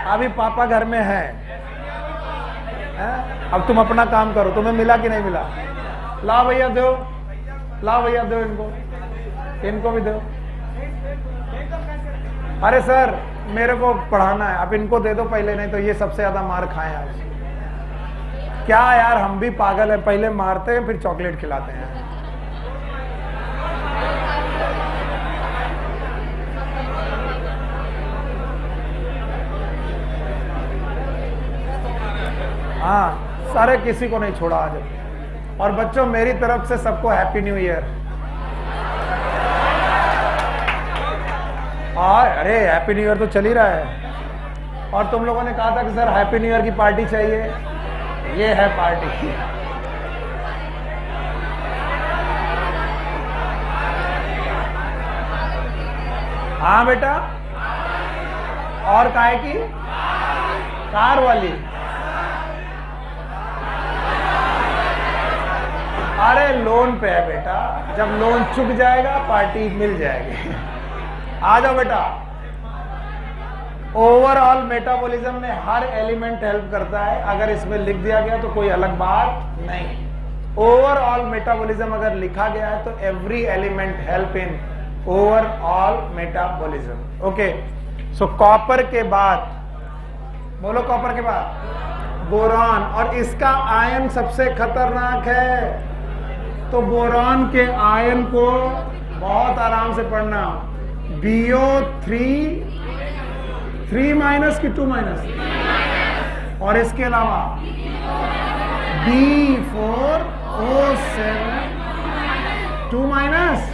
अभी पापा घर में है। अब तुम अपना काम करो। तुम्हें मिला कि नहीं मिला? ला भैया दो, ला भैया दो, इनको भी दो। अरे सर मेरे को पढ़ाना है, अब इनको दे दो पहले, नहीं तो ये सबसे ज्यादा मार खाएं आज। क्या यार, हम भी पागल हैं, पहले मारते हैं फिर चॉकलेट खिलाते हैं। हाँ, सारे किसी को नहीं छोड़ा आज। और बच्चों मेरी तरफ से सबको हैप्पी न्यू ईयर। अरे हैप्पी न्यू ईयर तो चल ही रहा है। और तुम लोगों ने कहा था कि सर हैप्पी न्यू ईयर की पार्टी चाहिए, ये है पार्टी। हाँ बेटा, और काहे की? कार वाली। अरे लोन पे है बेटा, जब लोन चुक जाएगा पार्टी मिल जाएगी। आ जाओ बेटा। ओवरऑल मेटाबॉलिज्म में हर एलिमेंट हेल्प करता है। अगर इसमें लिख दिया गया तो कोई अलग बात नहीं। ओवरऑल मेटाबॉलिज्म अगर लिखा गया है तो every element help in overall metabolism. Okay, so copper के बाद बोलो, कॉपर के बाद बोरॉन, और इसका आयन सबसे खतरनाक है। तो बोरॉन के आयन को बहुत आराम से पढ़ना। BO3 3 माइनस की 2 माइनस, और इसके अलावा B4O7 2 माइनस,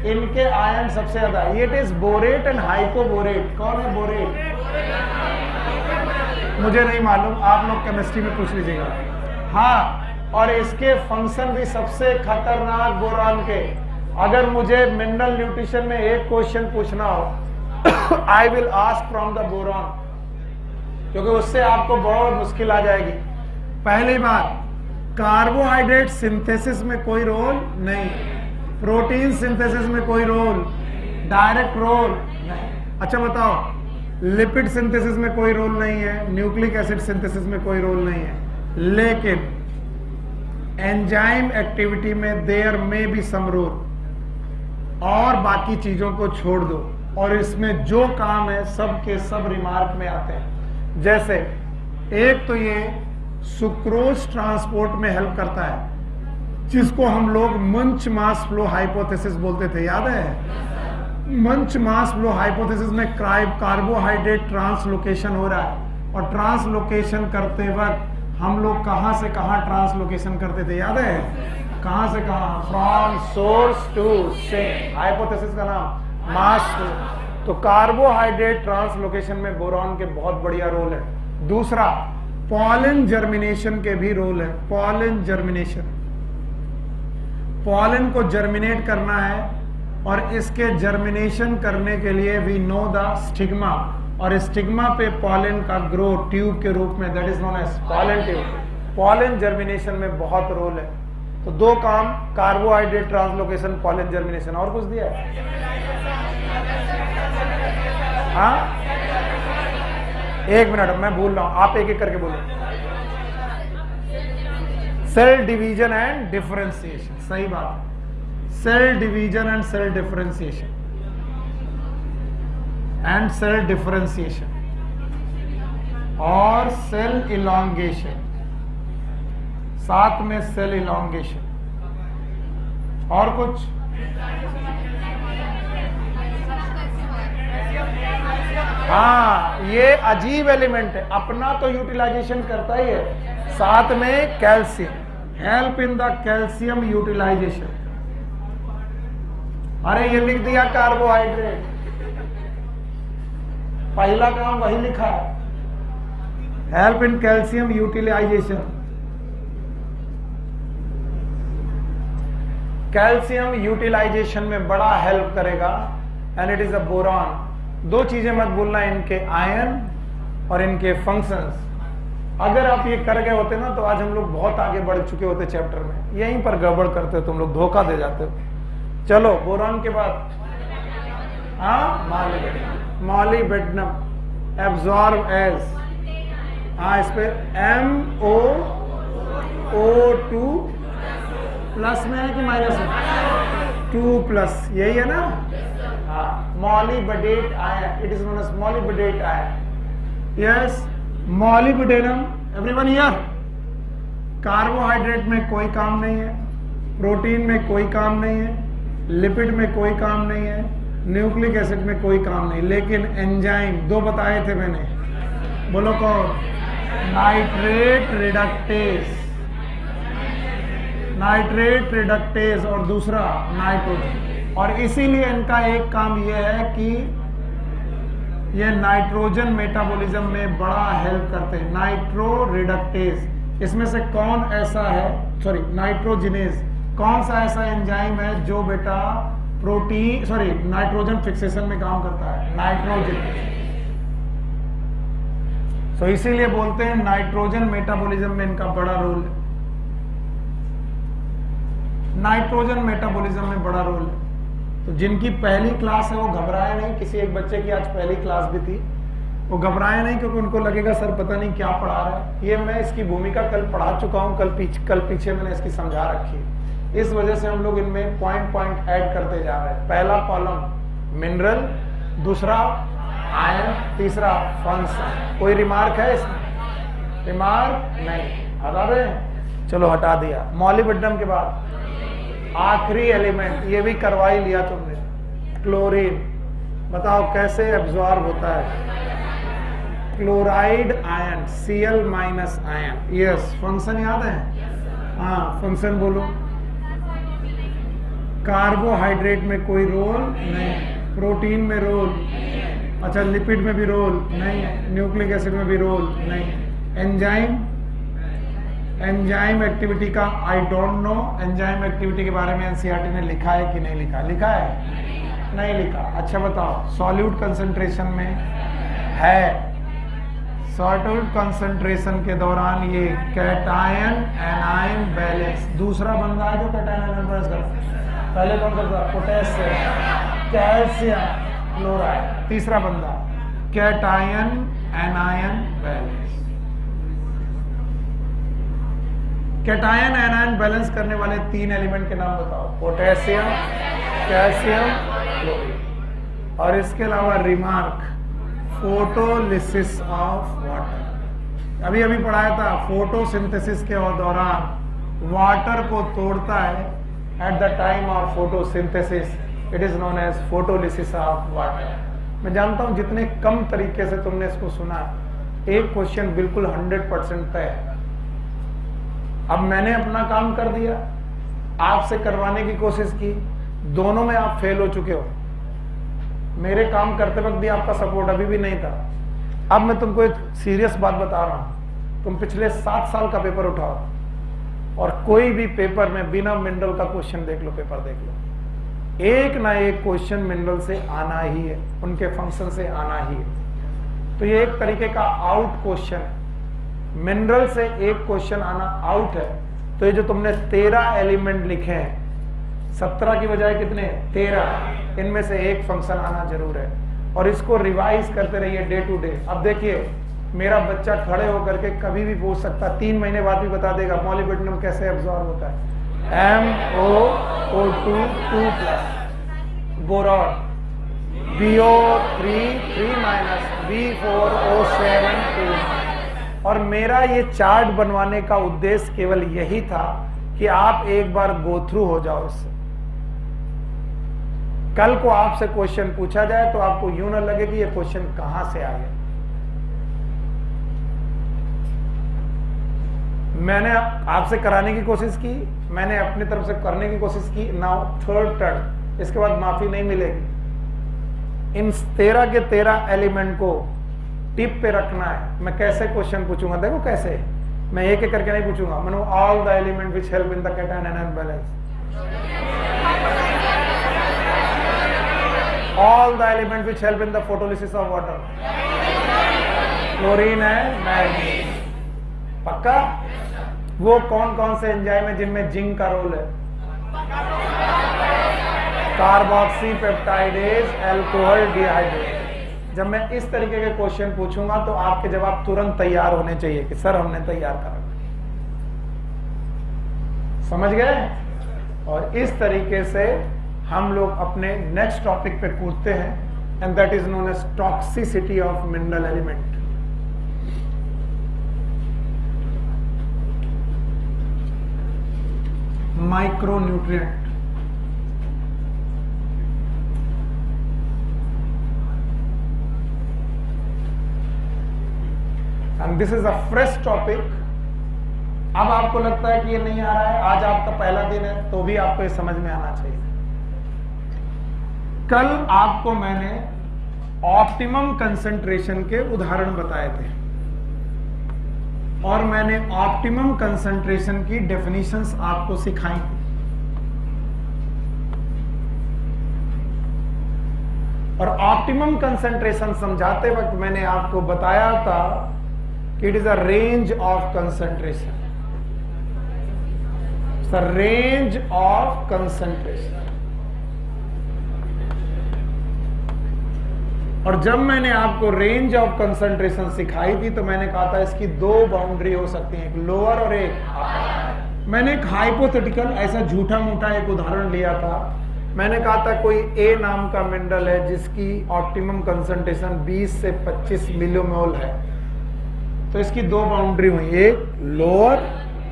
इनके आयन सबसे ज्यादा। It is borate and hypoborate. कौन है बोरेट? मुझे नहीं मालूम, आप लोग केमिस्ट्री में पूछ लीजिएगा। हाँ, और इसके फंक्शन भी सबसे खतरनाक बोरॉन के। अगर मुझे मिनरल न्यूट्रिशन में एक क्वेश्चन पूछना हो, I will ask from the boron, क्योंकि उससे आपको बहुत मुश्किल आ जाएगी। पहली बात, कार्बोहाइड्रेट सिंथेसिस में कोई रोल नहीं, प्रोटीन सिंथेसिस में कोई रोल, डायरेक्ट रोल नहीं। अच्छा बताओ, लिपिड सिंथेसिस में कोई रोल नहीं है, न्यूक्लिक एसिड सिंथेसिस में कोई रोल नहीं है, लेकिन एंजाइम एक्टिविटी में देयर में भी सम रोल। और बाकी चीजों को छोड़ दो, और इसमें जो काम है सब के सब रिमार्क में आते हैं। जैसे एक तो ये सुक्रोज ट्रांसपोर्ट में हेल्प करता है, जिसको हम लोग मंच मास फ्लो हाइपोथेसिस बोलते थे, याद है? मंच मास फ्लो हाइपोथेसिस में कार्बोहाइड्रेट ट्रांसलोकेशन हो रहा है, और ट्रांसलोकेशन करते वक्त हम लोग कहां से कहां ट्रांसलोकेशन करते थे, याद है? कहां से कहां? From source to sink. Hypothesis का नाम मास फ्लो। तो कार्बोहाइड्रेट ट्रांसलोकेशन में बोरॉन के बहुत बढ़िया रोल है। दूसरा, पॉलन जर्मिनेशन के भी रोल है। पॉलन जर्मिनेशन, पॉलन को जर्मिनेट करना है, और इसके जर्मिनेशन करने के लिए वी नो द स्टिग्मा, और स्टिग्मा पे पॉलन का ग्रो ट्यूब के रूप में, that is known as pollen tube. Pollen germination में बहुत रोल है। तो दो काम, कार्बोहाइड्रेट ट्रांसलोकेशन, पॉलन जर्मिनेशन। और कुछ दिया है? हाँ, एक मिनट मैं भूल रहा हूं, आप एक एक करके बोलो। सेल डिवीजन एंड डिफरेंशिएशन, सही बात है। Cell division and cell differentiation, and cell differentiation. और सेल इलॉन्गेशन, साथ में सेल इलॉन्गेशन। और कुछ? हाँ, ये अजीब एलिमेंट है, अपना तो यूटिलाइजेशन करता ही है, साथ में calcium, help in the calcium utilization. अरे ये लिख दिया कार्बोहाइड्रेट, पहला काम वही लिखा है, help in calcium utilization. Calcium utilization में बड़ा हेल्प करेगा and it is a boron. दो चीजें मत भूलना, इनके आयन और इनके फंक्शंस। अगर आप ये कर गए होते ना तो आज हम लोग बहुत आगे बढ़ चुके होते चैप्टर में। यहीं पर गड़बड़ करते हो तुम लोग, धोखा दे जाते हो। चलो बोरॉन के बाद मॉलिब्डेनम एब्जॉर्ब एज, हाँ इस पे MoO2 प्लस में है कि माइनस में? 2+, यही है ना? हाँ, molybdate ion, it is known as molybdate ion. Yes, molybdenum, everyone here. Carbohydrate में कोई काम नहीं है, प्रोटीन में कोई काम नहीं है, लिपिड में कोई काम नहीं है, न्यूक्लिक एसिड में कोई काम नहीं, लेकिन एंजाइम दो बताए थे मैंने, बोलो कौन? नाइट्रेट रिडक्टेज, नाइट्रेट रिडक्टेज और दूसरा नाइट्रोजन। और इसीलिए इनका एक काम यह है कि ये नाइट्रोजन मेटाबॉलिज्म में बड़ा हेल्प करते हैं। नाइट्रो रिडक्टेज, इसमें से कौन ऐसा है, सॉरी नाइट्रोजिनेज, कौन सा ऐसा एंजाइम है जो बेटा प्रोटीन सॉरी नाइट्रोजन फिक्सेशन में काम करता है? नाइट्रोजन। सो इसीलिए बोलते हैं नाइट्रोजन मेटाबॉलिज्म में इनका बड़ा रोल है, नाइट्रोजन मेटाबॉलिज्म में बड़ा रोल है। तो जिनकी पहली क्लास है वो घबराए नहीं, किसी एक बच्चे की आज पहली क्लास भी थी, वो घबराए नहीं क्योंकि उनको लगेगा सर पता नहीं क्या पढ़ा रहा है। ये मैं इसकी भूमिका कल पढ़ा चुका हूँ, कल पीछे मैंने इसकी समझा रखी है। इस वजह से हम लोग इनमें पॉइंट ऐड करते जा रहे हैं। पहला कॉलम मिनरल, दूसरा आयन, तीसरा फंक्शन। कोई रिमार्क है इसमें? रिमार्क नहीं, हटा रहे हैं? चलो हटा दिया। मॉलिब्डेनम के बाद आखिरी एलिमेंट, ये भी करवा ही लिया तुमने, क्लोरीन। बताओ कैसे एब्जॉर्ब होता है? Chloride ion, Cl- ion. Yes, function याद है? हाँ, फंक्शन बोलो। कार्बोहाइड्रेट में कोई रोल नहीं, प्रोटीन में रोल, अच्छा लिपिड में भी रोल नहीं, न्यूक्लिक एसिड में भी रोल नहीं। एंजाइम, एंजाइम एक्टिविटी का I don't know, enzyme activity के बारे में एनसीईआरटी ने लिखा है कि नहीं लिखा? लिखा है? नहीं लिखा। अच्छा बताओ, सॉल्यूट कंसंट्रेशन में है, सॉल्यूट कंसंट्रेशन के दौरान ये कैटायन एनायन बैलेंस, दूसरा बंदा है जो कैटायन एनायन बैलेंस करता है। पहले कौन करता? Potassium, calcium, chloride. तीसरा बंदा cation anion balance. Cation anion balance करने वाले 3 एलिमेंट के नाम बताओ? Potassium, calcium, chlorine. और इसके अलावा रिमार्क, फोटोलिसिस ऑफ वाटर। अभी अभी पढ़ाया था, फोटोसिंथेसिस के दौरान वाटर को तोड़ता है, at the time of photosynthesis it is known as photolysis of water. मैं जानता हूं जितने कम तरीके से तुमने इसको सुना, एक क्वेश्चन बिल्कुल 100% तय है। अब मैंने अपना काम कर दिया, आपसे करवाने की कोशिश की, दोनों में आप फेल हो चुके हो। मेरे काम करते वक्त भी आपका सपोर्ट अभी भी नहीं था। अब मैं तुमको एक सीरियस बात बता रहा हूं, तुम पिछले 7 साल का पेपर उठाओ और कोई भी पेपर में बिना मिनरल का क्वेश्चन देख लो, पेपर देख लो, एक ना एक क्वेश्चन मिनरल से आना ही है, उनके फंक्शन से आना ही है। तो ये एक तरीके का आउट क्वेश्चन है, मिनरल से एक क्वेश्चन आना आउट है। तो ये जो तुमने 13 एलिमेंट लिखे हैं, 17 की बजाय कितने? 13, इनमें से एक फंक्शन आना जरूर है। और इसको रिवाइज करते रहिए डे टू डे। अब देखिए, मेरा बच्चा खड़े होकर के कभी भी पूछ सकता, 3 महीने बाद भी बता देगा मॉलिब्डेनम कैसे एब्जॉर्ब होता है। MoO2 2+, boron BO3 3- B4O7 2। और मेरा ये चार्ट बनवाने का उद्देश्य केवल यही था कि आप एक बार गो थ्रू हो जाओ इससे। कल को आपसे क्वेश्चन पूछा जाए तो आपको यूं ना लगे कि ये क्वेश्चन कहां से आ गया। मैंने आपसे कराने की कोशिश की, मैंने अपनी तरफ से करने की कोशिश की। नाउ थर्ड टर्न, इसके बाद माफी नहीं मिलेगी। इन 13 के 13 एलिमेंट को टिप पे रखना है। मैं कैसे क्वेश्चन पूछूंगा, देखो कैसे, मैं एक एक करके नहीं पूछूंगा। मैंने all the element which help in the cation anion balance, all the element which help in the photolysis of water, chlorine है, मैग्नीज। पक्का? वो कौन कौन से एंजाइम है जिनमें जिंक का रोल है? Carboxy peptidase, alcohol dehydrate. जब मैं इस तरीके के क्वेश्चन पूछूंगा तो आपके जवाब तुरंत तैयार होने चाहिए कि सर हमने तैयार करा। समझ गए? और इस तरीके से हम लोग अपने नेक्स्ट टॉपिक पे कूदते हैं, and that is known as toxicity of mineral element. Micronutrient. And this is a fresh topic. अब आपको लगता है कि ये नहीं आ रहा है, आज आपका पहला दिन है, तो भी आपको ये समझ में आना चाहिए। कल आपको मैंने ऑप्टिमम कंसंट्रेशन के उदाहरण बताए थे और मैंने ऑप्टिमम कंसंट्रेशन की डेफिनेशंस आपको सिखाई थी। और ऑप्टिमम कंसंट्रेशन समझाते वक्त मैंने आपको बताया था कि it is a range of concentration, range of concentration. और जब मैंने आपको रेंज ऑफ कंसंट्रेशन सिखाई थी तो मैंने कहा था इसकी दो बाउंड्री हो सकती हैं, एक लोअर और एक अपर। मैंने एक हाइपोथेटिकल ऐसा झूठा मूठा एक उदाहरण लिया था। मैंने कहा था कोई ए नाम का मिनरल है जिसकी ऑप्टिमम कंसंट्रेशन 20 से 25 मिलीमोल है, तो इसकी दो बाउंड्री हुई, एक लोअर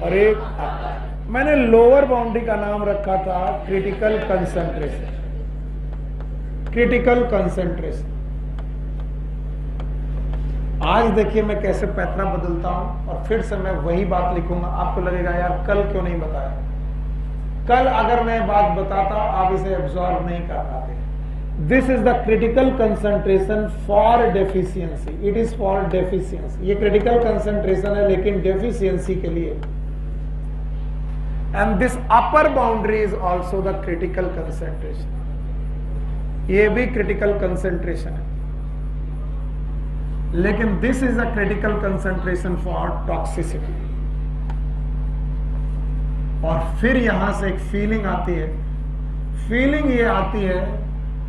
और एक अपर। मैंने लोअर बाउंड्री का नाम रखा था क्रिटिकल कंसंट्रेशन, क्रिटिकल कंसंट्रेशन। आज देखिए मैं कैसे पैतरा बदलता हूं और फिर से मैं वही बात लिखूंगा। आपको लगेगा यार कल क्यों नहीं बताया। कल अगर मैं बात बताता आप इसे एब्जॉर्ब नहीं कर पाते। This is the critical concentration for deficiency, it is for deficiency. ये क्रिटिकल कंसंट्रेशन है लेकिन डेफिशिएंसी के लिए। And this upper boundary is also the critical concentration, ये भी क्रिटिकल कंसंट्रेशन है, लेकिन this is a critical concentration for toxicity. और फिर यहां से एक फीलिंग आती है, फीलिंग ये आती है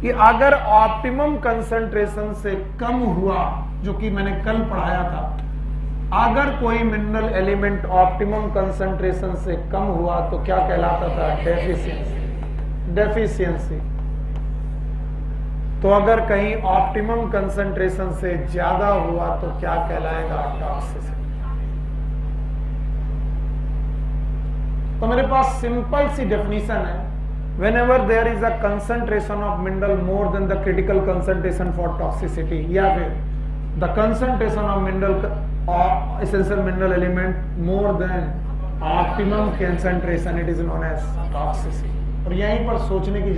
कि अगर ऑप्टिमम कंसंट्रेशन से कम हुआ, जो कि मैंने कल पढ़ाया था, अगर कोई मिनरल एलिमेंट ऑप्टिमम कंसंट्रेशन से कम हुआ तो क्या कहलाता था? Deficiency, deficiency. तो अगर कहीं ऑप्टिमम कंसंट्रेशन से ज्यादा हुआ तो क्या कहलाएगा? टॉक्सिसिटी। तो मेरे पास सिंपल सी डेफिनेशन है, whenever there is a concentration of mineral more than the critical concentration for toxicity, या फिर the concentration of mineral essential mineral element more than optimum concentration, it is known as toxicity। और यहीं पर सोचने की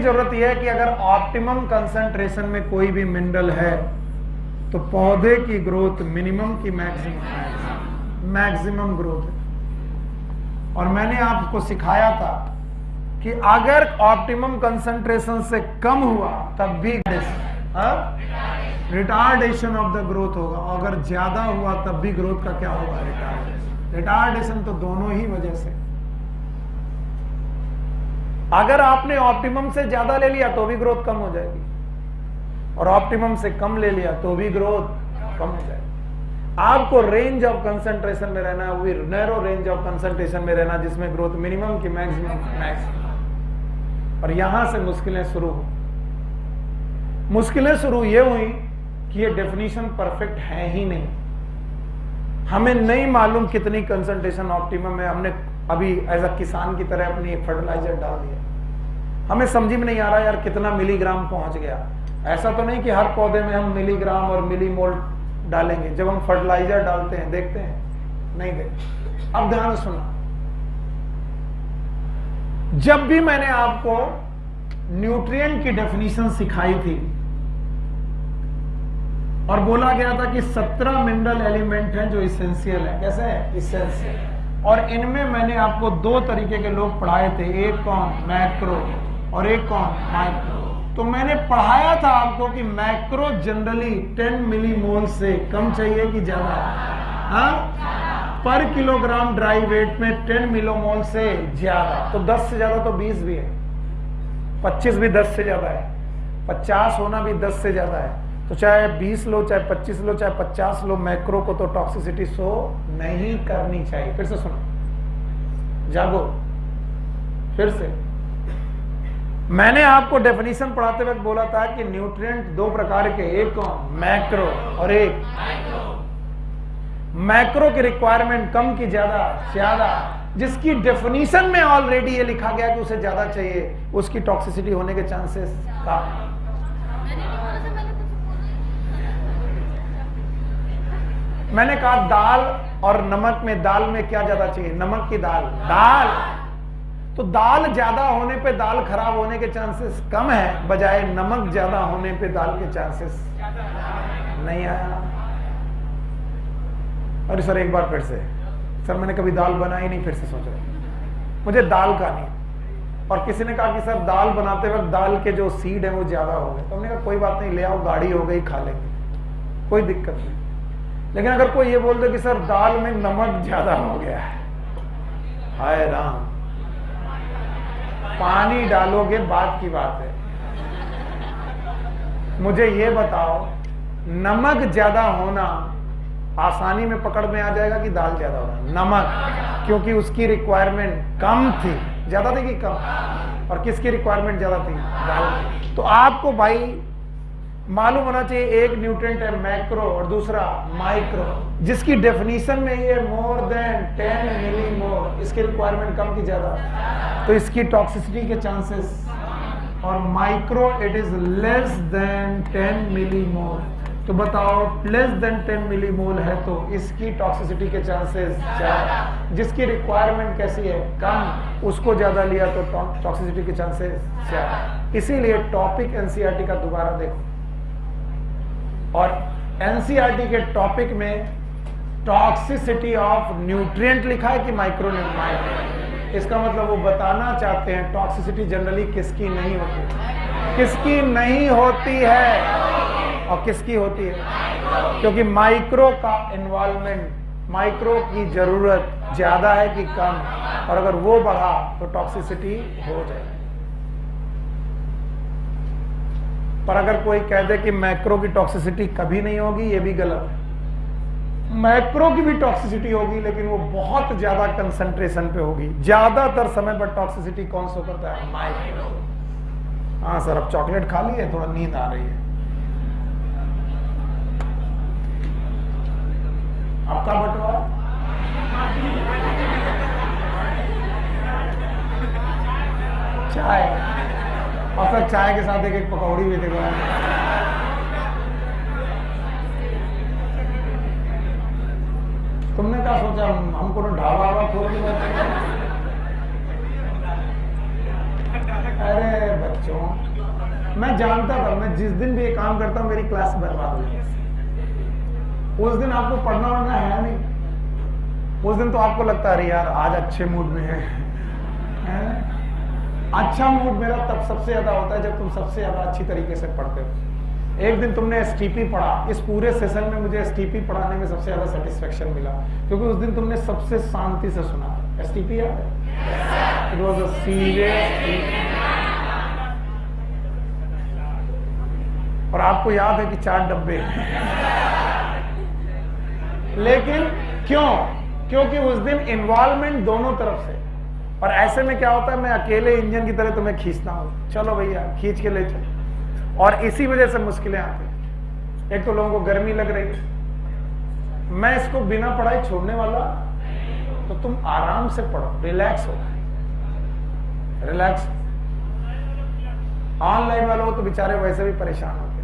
जरूरत यह है कि अगर ऑप्टिमम कंसंट्रेशन में कोई भी मिनरल है तो पौधे की ग्रोथ मिनिमम की मैक्सिमम ग्रोथ है। और मैंने आपको सिखाया था कि अगर ऑप्टिमम कंसंट्रेशन से कम हुआ तब भी रिटार्डेशन ऑफ द ग्रोथ होगा, अगर ज्यादा हुआ तब भी ग्रोथ का क्या होगा? रिटार्डेशन। रिटार्डेशन तो दोनों ही वजह से। अगर आपने ऑप्टिमम से ज्यादा ले लिया तो भी ग्रोथ कम हो जाएगी, और ऑप्टिमम से कम ले लिया तो भी ग्रोथ कम हो जाएगी। आपको रेंज ऑफ कंसंट्रेशन में रहना है, वो नैरो रेंज ऑफ कंसंट्रेशन में रहना जिसमें ग्रोथ मिनिमम की मैक्सिमम। और यहां से मुश्किलें शुरू ये हुई कि ये डेफिनेशन परफेक्ट है ही नहीं। हमें नहीं मालूम कितनी कंसंट्रेशन ऑप्टिमम है, हमने अभी एज अ किसान की तरह अपनी फर्टिलाइजर डाल दिया, हमें समझ में नहीं आ रहा यार कितना मिलीग्राम पहुंच गया। ऐसा तो नहीं कि हर पौधे में हम मिलीग्राम और मिलीमोल डालेंगे, जब हम फर्टिलाइजर डालते हैं देखते हैं, नहीं देखते। अब ध्यान से सुनना, जब भी मैंने आपको न्यूट्रिएंट की डेफिनेशन सिखाई थी और बोला गया था कि 17 मिनरल एलिमेंट हैं जो इसेंशियल है, कैसे है इसेंशियल, और इनमें मैंने आपको दो तरीके के लोग पढ़ाए थे, एक कौन मैक्रो और एक कौन माइक्रो। तो मैंने पढ़ाया था आपको कि मैक्रो जनरली 10 मिलीमोल से कम चाहिए कि ज्यादा, हाँ, पर किलोग्राम ड्राई वेट में 10 मिलीमोल से ज्यादा। तो 10 से ज्यादा तो 20 भी है, 25 भी 10 से ज्यादा है, 50 होना भी 10 से ज्यादा है। तो चाहे 20 लो, चाहे 25 लो, चाहे 50 लो, मैक्रो को तो टॉक्सिसिटी शो नहीं करनी चाहिए। फिर से सुनो, जागो, फिर से। मैंने आपको डेफिनेशन पढ़ाते वक्त बोला था कि न्यूट्रिएंट दो प्रकार के, एक कौन मैक्रो और एक मैक्रो की रिक्वायरमेंट कम की ज्यादा, ज्यादा, जिसकी डेफिनेशन में ऑलरेडी ये लिखा गया कि उसे ज्यादा चाहिए, उसकी टॉक्सिसिटी होने के चांसेस कम। मैंने कहा दाल और नमक में, दाल में क्या ज्यादा चाहिए, नमक की दाल, दाल। तो दाल ज्यादा होने पे दाल खराब होने के चांसेस कम है, बजाय नमक ज्यादा होने पे दाल के चांसेस नहीं आया। अरे सर एक बार फिर से, सर मैंने कभी दाल बनाई नहीं, फिर से सोच रहा मुझे दाल का नहीं। और किसी ने कहा कि सर दाल बनाते वक्त दाल के जो सीड है वो ज्यादा हो गए। तो हमने कहा कोई बात नहीं, ले आओ, गाढ़ी हो गई, खा लेंगे, कोई दिक्कत नहीं। लेकिन अगर कोई ये बोल दे कि सर दाल में नमक ज्यादा हो गया है, हाय राम, पानी डालोगे बात की बात है। मुझे ये बताओ, नमक ज्यादा होना आसानी में पकड़ में आ जाएगा कि दाल ज्यादा होना? नमक, क्योंकि उसकी रिक्वायरमेंट कम थी, ज्यादा थी कि कम? और किसकी रिक्वायरमेंट ज्यादा थी? दाल। तो आपको भाई मालूम होना चाहिए, एक न्यूट्रिएंट है मैक्रो और दूसरा माइक्रो, जिसकी डेफिनेशन में ये मोर देन 10 मिलीमोल, इसकी रिक्वायरमेंट कम की ज्यादा, तो इसकी टॉक्सिसिटी के चांसेस, और micro it is less than 10 millimole. तो बताओ लेस देन 10 मिलीमोल है तो इसकी टॉक्सिसिटी के चांसेस ज्यादा, जिसकी रिक्वायरमेंट कैसी है कम, उसको ज्यादा लिया तो टॉक्सिसिटी के चांसेस ज्यादा। इसीलिए टॉपिक एनसीईआरटी का दोबारा देखो, और एनसीईआरटी के टॉपिक में टॉक्सिसिटी ऑफ न्यूट्रिएंट लिखा है कि माइक्रोन्यूट्रिएंट। इसका मतलब वो बताना चाहते हैं टॉक्सिसिटी जनरली किसकी नहीं होती, किसकी नहीं होती है और किसकी होती है, क्योंकि माइक्रो का इन्वॉल्वमेंट, माइक्रो की जरूरत ज्यादा है कि कम, और अगर वो बढ़ा तो टॉक्सिसिटी हो जाए। पर अगर कोई कह दे कि मैक्रो की टॉक्सिसिटी कभी नहीं होगी, ये भी गलत है। मैक्रो की भी टॉक्सिसिटी होगी, लेकिन वो बहुत ज्यादा कंसंट्रेशन पे होगी। ज्यादातर समय पर टॉक्सिसिटी कौन सा करता है? माइक्रो। हाँ सर, अब चॉकलेट खा ली है, थोड़ा नींद आ रही है। आपका बटवा चाय, और फिर चाय के साथ एक पकौड़ी भी देखो। तुमने क्या सोचा हमको तो ढाबा खोल के? अरे बच्चों, मैं जानता था, मैं जिस दिन भी ये काम करता हूँ मेरी क्लास बर्बाद हो जाती, उस दिन आपको पढ़ना वढ़ना है नहीं। उस दिन तो आपको लगता है अरे यार आज अच्छे मूड में है। अच्छा मूड मेरा तब सबसे ज्यादा होता है जब तुम सबसे ज्यादा अच्छी तरीके से पढ़ते हो। एक दिन तुमने एसटीपी पढ़ा, इस पूरे सेशन में मुझे एसटीपी पढ़ाने में सबसे ज्यादा सेटिस्फेक्शन मिला, क्योंकि उस दिन तुमने सबसे शांति से सुना। एसटीपी याद है? इट वाज अ सीरियस, और आपको याद है कि 4 डब्बे लेकिन क्यों? क्योंकि उस दिन इन्वॉल्वमेंट दोनों तरफ से। और ऐसे में क्या होता है, मैं अकेले इंजन की तरह तुम्हें खींचता हूं, चलो भैया खींच के ले चलो, और इसी वजह से मुश्किलें आती हैं। एक तो लोगों को गर्मी लग रही है, मैं इसको बिना पढ़ाई छोड़ने वाला, तो तुम आराम से पढ़ो, रिलैक्स हो, रिलैक्स। ऑनलाइन वालों तो बेचारे वैसे भी परेशान होते हैं,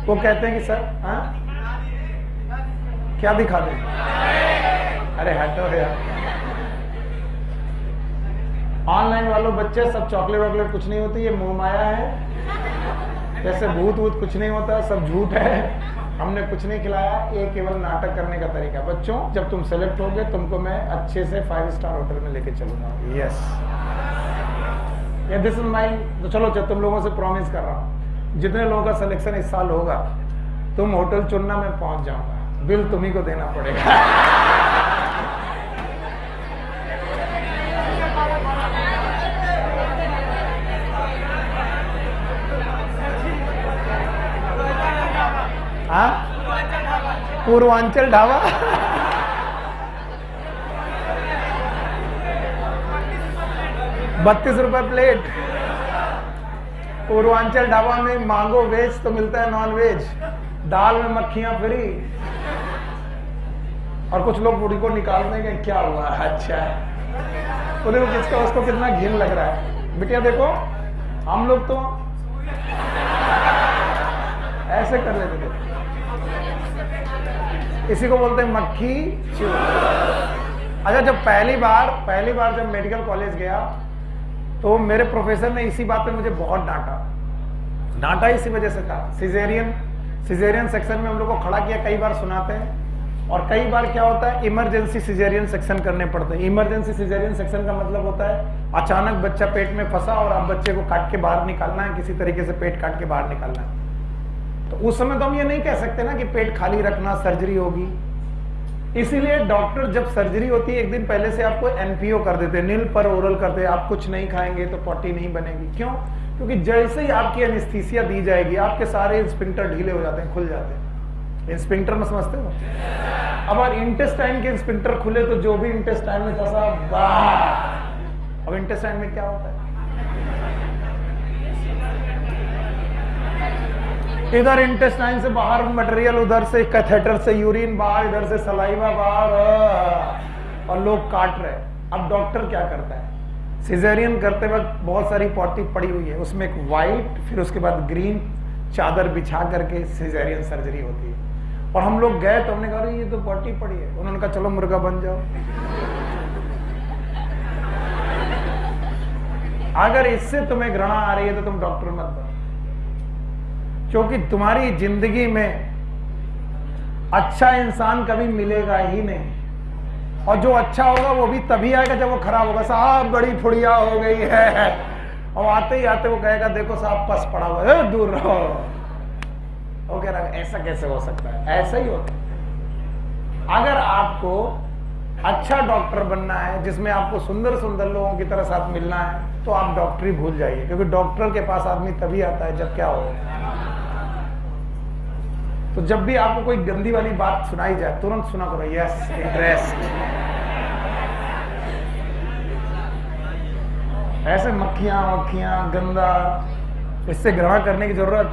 वो कहते हैं कि सर क्या दिखा दें, अरे हटो यार। ऑनलाइन वालों बच्चे सब चॉकलेट वॉकलेट कुछ नहीं होती, ये मोह माया है, जैसे भूत वूत कुछ नहीं होता, सब झूठ है, हमने कुछ नहीं खिलाया, ये केवल नाटक करने का तरीका। बच्चों जब तुम सेलेक्ट होगे तुमको मैं अच्छे से 5 स्टार होटल में लेके चलूंगा। यस, ये दिस इज माय, तो चलो तुम लोगों से प्रॉमिस कर रहा हूँ, जितने लोगों का सिलेक्शन इस साल होगा तुम होटल चुनना, मैं पहुंच जाऊंगा, बिल तुम्ही को देना पड़ेगा। हाँ, पूर्वांचल ढाबा। ₹32 प्लेट। पूर्वांचल ढाबा में मांगो वेज तो मिलता है नॉन वेज, दाल में मक्खियां फ्री, और कुछ लोग पूरी को निकाल देंगे, क्या हुआ, अच्छा है, तो देखो किसका उसको कितना घिन लग रहा है। बेटिया देखो हम लोग तो ऐसे कर लेते थे, इसी को बोलते हैं मक्खी चूर। अच्छा, जब पहली बार जब मेडिकल कॉलेज गया तो मेरे प्रोफेसर ने इसी बात पे मुझे बहुत डांटा इसी वजह से था। सिजेरियन सेक्शन में हम लोग को खड़ा किया, कई बार सुनाते हैं, और कई बार क्या होता है इमरजेंसी सिजेरियन सेक्शन करने पड़ते हैं। इमरजेंसी सिजेरियन सेक्शन का मतलब होता है अचानक बच्चा पेट में फंसा और आप बच्चे को काट के बाहर निकालना है, किसी तरीके से पेट काट के बाहर निकालना है। तो उस समय तो हम ये नहीं कह सकते ना कि पेट खाली रखना, सर्जरी होगी। इसीलिए डॉक्टर जब सर्जरी होती है एक दिन पहले से आपको एनपीओ कर देते हैं, नील पर ओरल करते हैं, आप कुछ नहीं खाएंगे तो पॉटी नहीं बनेगी। क्यों? क्योंकि जैसे ही आपकी एनेस्थीसिया दी जाएगी आपके सारे स्फिंक्टर ढीले हो जाते हैं, खुल जाते हैं। स्फिंक्टर में समझते हो? अब अगर इंटेस्टाइन के स्फिंक्टर खुले तो जो भी इंटेस्टाइन में फंसा बाहर। अब इंटेस्टाइन में क्या होता है, इधर इंटेस्टाइन से बाहर मटेरियल, उधर से कैथेटर से यूरिन बाहर, इधर से सलाइवा बाहर, और लोग काट रहे। अब डॉक्टर क्या करता है, सिजेरियन करते वक्त बहुत सारी पॉटी पड़ी हुई है, उसमें एक वाइट फिर उसके बाद ग्रीन चादर बिछा करके सिजेरियन सर्जरी होती है। और हम लोग गए तो हमने कहा ये तो पॉटी पड़ी है, उन्होंने कहा चलो मुर्गा बन जाओ। अगर इससे तुम्हें घृणा आ रही है तो तुम डॉक्टर मत बनो, क्योंकि तुम्हारी जिंदगी में अच्छा इंसान कभी मिलेगा ही नहीं, और जो अच्छा होगा वो भी तभी आएगा जब वो खराब होगा। साहब बड़ी फुड़िया हो गई है, और आते ही आते वो कहेगा देखो साहब पस पड़ा हुआ है, दूर रहो। वो कह रहा है ऐसा कैसे हो सकता है, ऐसा ही होता है। अगर आपको अच्छा डॉक्टर बनना है जिसमें आपको सुंदर सुंदर लोगों की तरह साथ मिलना है तो आप डॉक्टरी भूल जाइए, क्योंकि डॉक्टर के पास आदमी तभी आता है जब क्या हो। तो जब भी आपको कोई गंदी वाली बात सुनाई जाए तुरंत सुना करो यस इंटरेस्ट। ऐसे मक्खियां गंदा, इससे घृणा करने की जरूरत।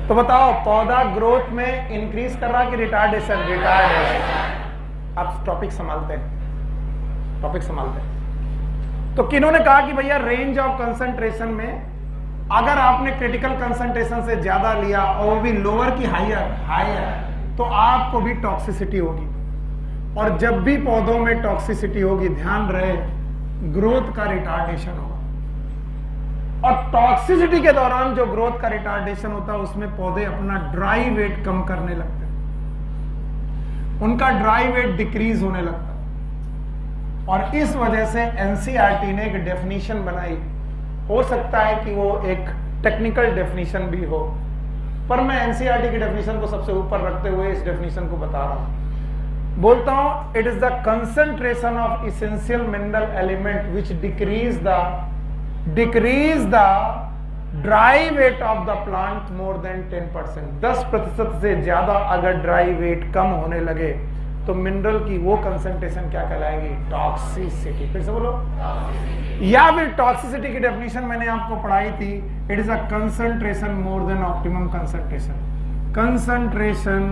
तो बताओ पौधा ग्रोथ में इंक्रीज कर रहा कि रिटार्डेशन? रिटार्डेशन। अब टॉपिक संभालते हैं। तो किन्होंने कहा कि भैया रेंज ऑफ कंसंट्रेशन में अगर आपने क्रिटिकल कंसंट्रेशन से ज्यादा लिया और वो भी लोअर की हायर तो आपको भी टॉक्सिसिटी होगी। और जब भी पौधों में टॉक्सिसिटी होगी ध्यान रहे ग्रोथ का रिटार्डेशन होगा। और टॉक्सिसिटी के दौरान जो ग्रोथ का रिटार्डेशन होता है उसमें पौधे अपना ड्राई वेट कम करने लगते हैं, उनका ड्राई वेट डिक्रीज होने लगता है। और इस वजह से एनसीईआरटी ने एक डेफिनेशन बनाई, हो सकता है कि वो एक टेक्निकल डेफिनेशन भी हो, पर मैं एनसीईआरटी की डेफिनेशन को सबसे ऊपर रखते हुए इस डेफिनेशन को बता रहा हूं। बोलता हूं it is the concentration of essential mineral element which decrease the dry weight of the plant more than 10%। 10% से ज्यादा अगर ड्राई वेट कम होने लगे तो मिनरल की वो कंसंट्रेशन क्या कहलाएगी? टॉक्सिसिटी। फिर से बोलो। या फिर टॉक्सिसिटी की डेफिनेशन मैंने आपको पढ़ाई थी, it is a concentration more than optimum concentration. Concentration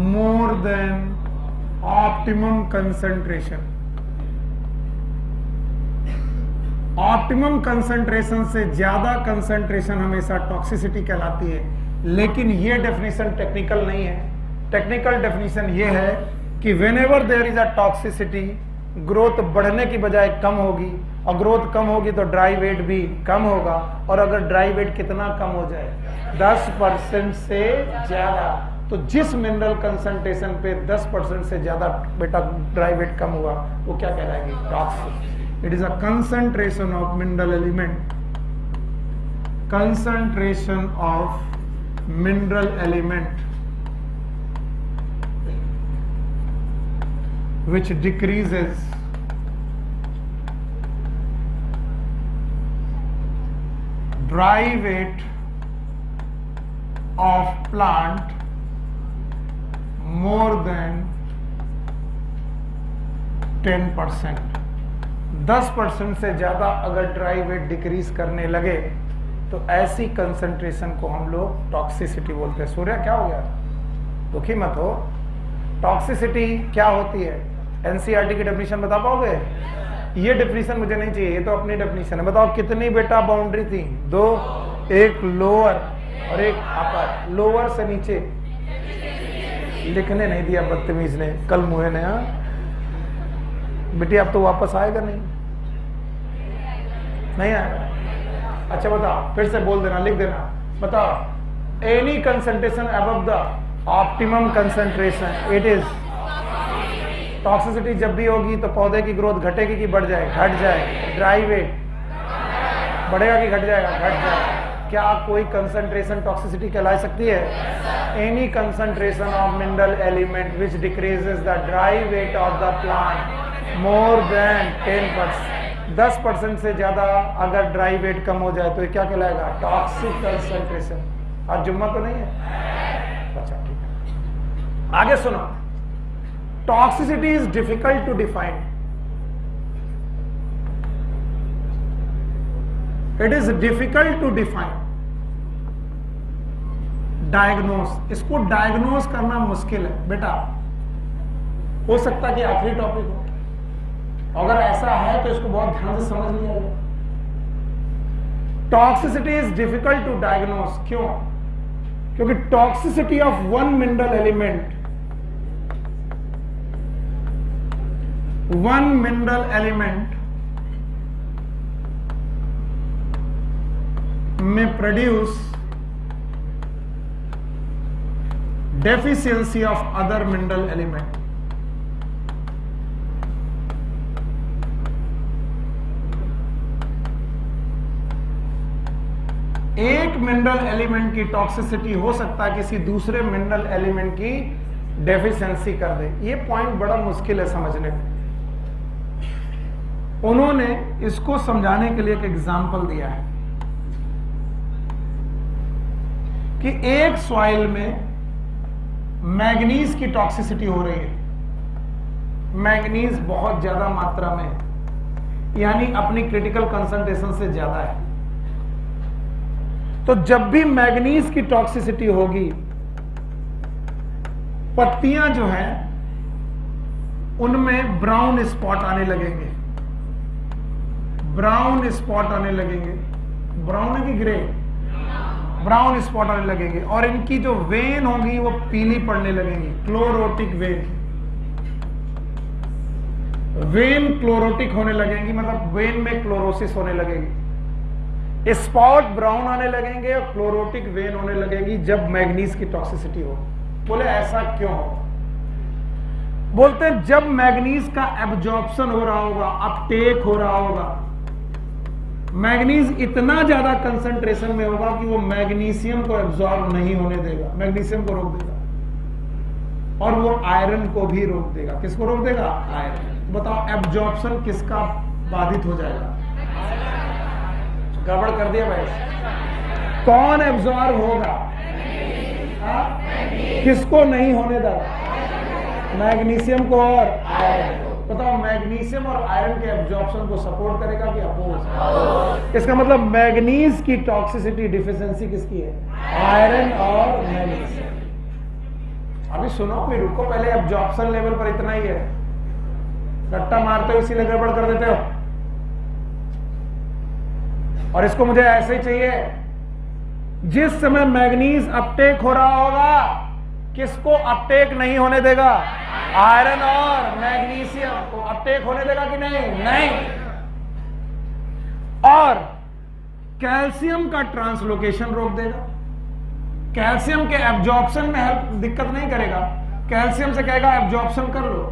more than optimum concentration. Optimum concentration से ज्यादा कंसंट्रेशन हमेशा टॉक्सिसिटी कहलाती है, लेकिन ये डेफिनेशन टेक्निकल नहीं है। टेक्निकल डेफिनेशन ये है कि whenever there is a toxicity, growth बढ़ने की बजाय कम होगी, और ग्रोथ कम होगी तो ड्राई वेट भी कम होगा। और अगर ड्राई वेट कितना कम हो जाए? 10% से ज्यादा। तो जिस मिनरल कंसंट्रेशन पे 10% से ज्यादा बेटा ड्राई वेट कम हुआ, वो क्या कहलाएगी? Toxic. It is a concentration of mineral element, concentration of mineral element which decreases dry weight of plant more than 10%। 10% से ज्यादा अगर ड्राई वेट डिक्रीज करने लगे तो ऐसी कंसंट्रेशन को हम लोग टॉक्सिसिटी बोलते हैं। सूर्य क्या हो गया? दुखी मत हो। टॉक्सिसिटी क्या होती है? एनसीईआरटी की डेफिनेशन बता पाओगे? ये डेफिनेशन मुझे नहीं चाहिए, ये तो अपनी डेफिनेशन है। बताओ कितनी बेटा बाउंड्री थी? 2, एक लोअर और एक अपर। लोअर से नीचे लिखने नहीं दिया बदतमीज ने, कल मुहे ने। हाँ बेटी अब तो वापस आएगा नहीं? नहीं आएगा? अच्छा बताओ, फिर से बोल देना, लिख देना। बताओ, any concentration above the optimum concentration it is toxicity. जब भी होगी तो पौधे की ग्रोथ घटेगी कि बढ़ जाए? घट जाए। ड्राई वेट बढ़ेगा कि घट जाएगा? घट जाएगा। क्या कोई कंसंट्रेशन टॉक्सिसिटी कहला सकती है? Any concentration of mineral element which decreases the dry weight of the plant more than 10%। 10% से ज्यादा अगर ड्राई वेट कम हो जाए तो ये क्या कहलाएगा? Toxic concentration. आज जुम्मा तो नहीं है? अच्छा ठीक है, आगे सुनो। Toxicity is difficult to define. It is difficult to define. Diagnose, इसको डायग्नोस करना मुश्किल है बेटा। हो सकता है कि आखिरी टॉपिक हो, अगर ऐसा है तो इसको बहुत ध्यान से समझ लिया जाए। Toxicity is difficult to diagnose. क्यों? क्योंकि toxicity of one mineral element, one mineral element may produce deficiency of other mineral element। एक मिनरल एलिमेंट की टॉक्सिसिटी हो सकता है किसी दूसरे मिनरल एलिमेंट की डेफिशिएंसी कर दे। ये पॉइंट बड़ा मुश्किल है समझने में। उन्होंने इसको समझाने के लिए एक एग्जाम्पल दिया है कि एक सॉइल में मैग्नीज की टॉक्सिसिटी हो रही है। मैग्नीज बहुत ज्यादा मात्रा में है, यानी अपनी क्रिटिकल कंसंट्रेशन से ज्यादा है। तो जब भी मैग्नीज की टॉक्सिसिटी होगी, पत्तियां जो हैं उनमें ब्राउन स्पॉट आने लगेंगे। ब्राउन स्पॉट आने लगेंगे। ब्राउन है कि ग्रे? ब्राउन स्पॉट आने लगेंगे। और इनकी जो वेन होगी वो पीली पड़ने लगेंगी। क्लोरोटिक वेन, वेन क्लोरोटिक होने लगेंगी, मतलब वेन में क्लोरोसिस होने लगेगी। स्पॉट ब्राउन आने लगेंगे और क्लोरोटिक वेन होने लगेगी जब मैग्नीज की टॉक्सिसिटी हो। बोले ऐसा क्यों हो? बोलते हैं जब मैग्नीज का एब्जॉर्प्शन हो रहा होगा, अपटेक हो रहा होगा, मैग्नीज इतना ज्यादा कंसंट्रेशन में होगा कि वो मैग्नीशियम को एब्जॉर्ब नहीं होने देगा, मैग्नीशियम को रोक देगा, और वो आयरन को भी रोक देगा। किसको रोक देगा? आयरन। बताओ एब्जॉर्प्शन किसका बाधित हो जाएगा? गड़बड़ कर दिया भाई। कौन एब्जॉर्ब होगा? किसको नहीं होने देगा? मैग्नीशियम को और आयरन। बताओ मैग्नीशियम और आयरन के एब्जॉर्प्शन को सपोर्ट करेगा कि अपोज? इसका मतलब मैग्नीज की टॉक्सिसिटी डिफिशिएंसी किसकी है? आयरन और मैग्नीशियम। अभी सुनो, अभी रुको, पहले एब्जॉर्प्शन लेवल पर इतना ही है, रट्टा मारते हो इसीलिए गड़बड़ कर देते हो। और इसको मुझे ऐसे ही चाहिए, जिस समय मैग्नीज अपटेक हो रहा होगा, किसको अपटेक नहीं होने देगा? आयरन और मैग्नीशियम को अपटेक होने देगा कि नहीं? नहीं। और कैल्शियम का ट्रांसलोकेशन रोक देगा। कैल्शियम के एब्जॉर्प्शन में हेल्प दिक्कत नहीं करेगा, कैल्शियम से कहेगा एब्जॉर्प्शन कर लो।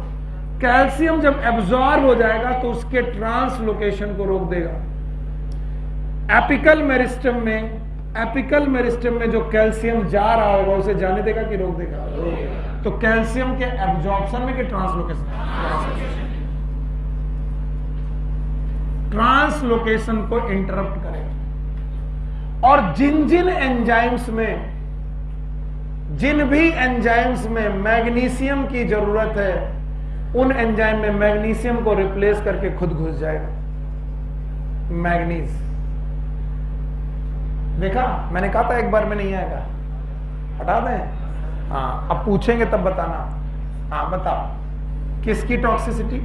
कैल्शियम जब एब्जॉर्ब हो जाएगा तो उसके ट्रांसलोकेशन को रोक देगा। एपिकल मेरिस्टम में जो कैल्शियम जा रहा होगा उसे जाने देगा कि रोक देगा? तो कैल्शियम के एब्जॉर्प्शन में कि ट्रांसलोकेशन को इंटरप्ट करेगा। और जिन भी एंजाइम्स में मैग्नीशियम की जरूरत है, उन एंजाइम में मैग्नीशियम को रिप्लेस करके खुद घुस जाएगा मैग्नीज। देखा, मैंने कहा था एक बार में नहीं आएगा, हटा दें। हाँ, अब पूछेंगे तब बताना। हाँ बताओ, किसकी टॉक्सिसिटी?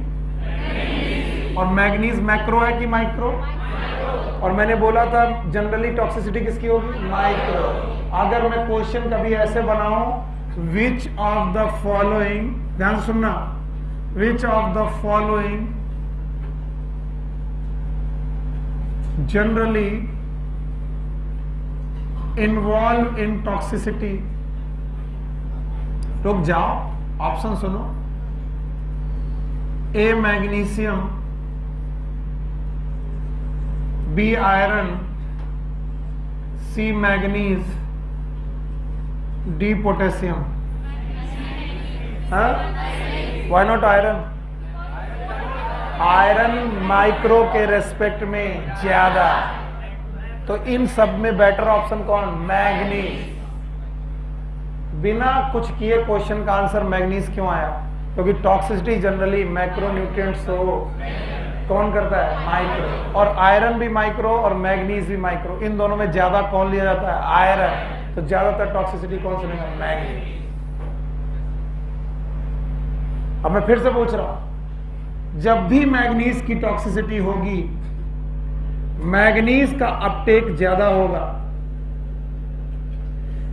और मैग्नीज मैक्रो है कि माइक्रो? और मैंने बोला था जनरली टॉक्सिसिटी किसकी होगी? माइक्रो। अगर मैं क्वेश्चन कभी ऐसे बनाऊं, विच ऑफ द फॉलोइंग, ध्यान सुनना, which of the following generally involve in toxicity, रुक जाओ, ऑप्शन सुनो। A magnesium, B iron, C manganese, D potassium. Why not iron? Iron micro के रेस्पेक्ट में ज्यादा, तो इन सब में बेटर ऑप्शन कौन? मैग्नीज। बिना कुछ किए क्वेश्चन का आंसर मैग्नीज क्यों आया? क्योंकि टॉक्सिसिटी जनरली मैक्रो न्यूट्रिएंट्स को कौन करता है? माइक्रो। और आयरन भी माइक्रो और मैग्नीज भी माइक्रो, इन दोनों में ज्यादा कौन लिया जाता है? आयरन। तो ज्यादातर टॉक्सिसिटी कौन से लेगा? मैग्नीज। अब मैं फिर से पूछ रहा हूं, जब भी मैग्नीज की टॉक्सिसिटी होगी, मैग्नीज का अपटेक ज्यादा होगा,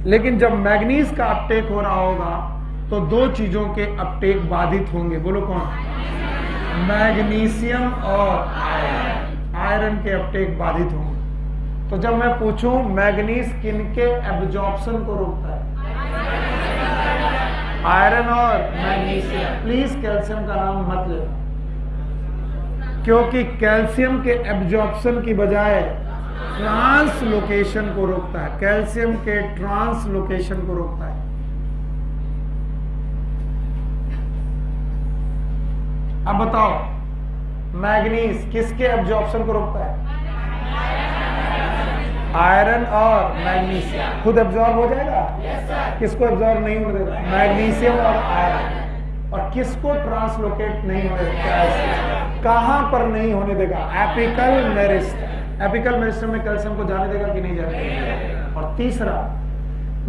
लेकिन जब मैग्नीज का अपटेक हो रहा होगा तो दो चीजों के अपटेक बाधित होंगे। बोलो कौन? मैग्नीशियम और आयरन। आयरन के अपटेक बाधित होंगे। तो जब मैं पूछूं मैग्नीज किनके एब्जॉर्प्शन को रोकता है? आयरन और मैग्नीशियम। प्लीज कैल्शियम का नाम मत लेना, क्योंकि कैल्शियम के एब्जॉर्प्शन की बजाय ट्रांसलोकेशन को रोकता है। कैल्शियम के ट्रांसलोकेशन को रोकता है। अब बताओ, मैग्नीज किसके एब्जॉर्प्शन को रोकता है? आयरन और मैग्नीशियम। खुद एब्जॉर्ब हो जाएगा? किसको एब्जॉर्ब नहीं होने देगा? मैग्नीशियम और आयरन। और किसको ट्रांसलोकेट नहीं होने देगा? कहां पर नहीं होने देगा? Apical meristem. एपिकल मेरिस्टम में कैल्शियम को जाने देगा कि नहीं जाने देगा? और तीसरा,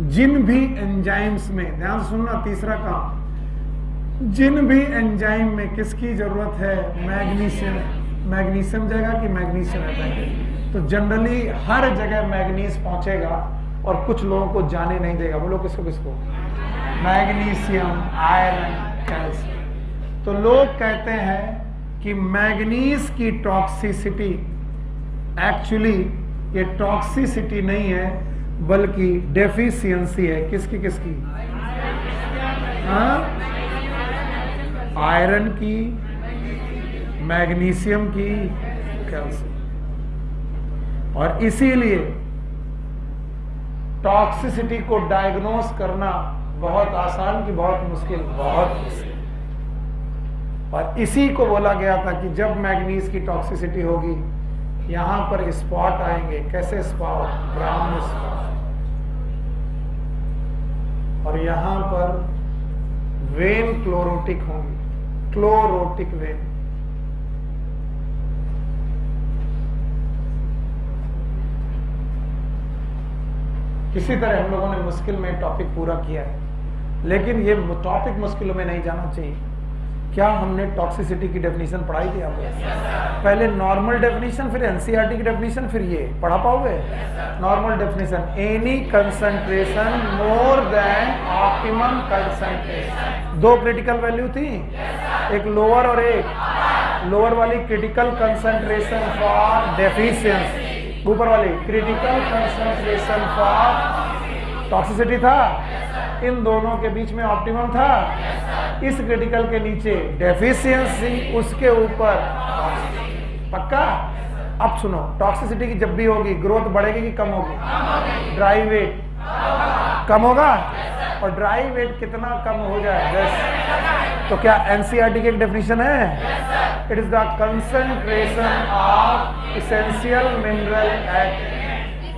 जिन भी एंजाइम्स में, ध्यान सुनना, तीसरा काम, जिन भी एंजाइम में किसकी जरूरत है? मैग्नीशियम। मैग्नीशियम जाएगा कि मैग्नीशियम जाएगा? तो जनरली हर जगह मैग्नीज पहुंचेगा और कुछ लोगों को जाने नहीं देगा। बोलो किसको किसको? Magnesium, iron, calcium. तो लोग कहते हैं कि मैग्नीज की टॉक्सिसिटी एक्चुअली ये टॉक्सिसिटी नहीं है, बल्कि डेफिशिएंसी है। किसकी किसकी? हाँ, आयरन की, मैग्नीशियम की, कैल्शियम। और इसीलिए टॉक्सिसिटी को डायग्नोस करना बहुत आसान कि बहुत मुश्किल? बहुत मुश्किल। और इसी को बोला गया था कि जब मैग्नीज की टॉक्सिसिटी होगी, यहां पर स्पॉट आएंगे। कैसे स्पॉट? Brown spot. और यहां पर वेन क्लोरोटिक होंगी, क्लोरोटिक वेन। इसी तरह हम लोगों ने मुश्किल में टॉपिक पूरा किया है, लेकिन ये टॉपिक मुश्किलों में नहीं जाना चाहिए। क्या हमने टॉक्सिसिटी की डेफिनेशन पढ़ाई थी आपको? पहले नॉर्मल डेफिनेशन, फिर एनसीईआरटी की डेफिनेशन, फिर ये पढ़ा पाओगे? Normal definition, any concentration more than optimum concentration. दो क्रिटिकल वैल्यू थी, एक लोअर और एक लोअर वाली क्रिटिकल कंसंट्रेशन फॉर डेफिशिएंसी, ऊपर वाली क्रिटिकल कंसंट्रेशन फॉर टॉक्सिसिटी था। इन दोनों के बीच में ऑप्टिमम था। इस क्रिटिकल के नीचे डेफिशिएंसी, उसके ऊपर पक्का। अब सुनो, टॉक्सिसिटी की जब भी होगी ग्रोथ बढ़ेगी कि कम होगी? ड्राई वेट कम होगा। और ड्राई वेट कितना कम हो जाए? 10। तो क्या एनसीईआरटी की एक डेफिनेशन है? It is the concentration of essential mineral at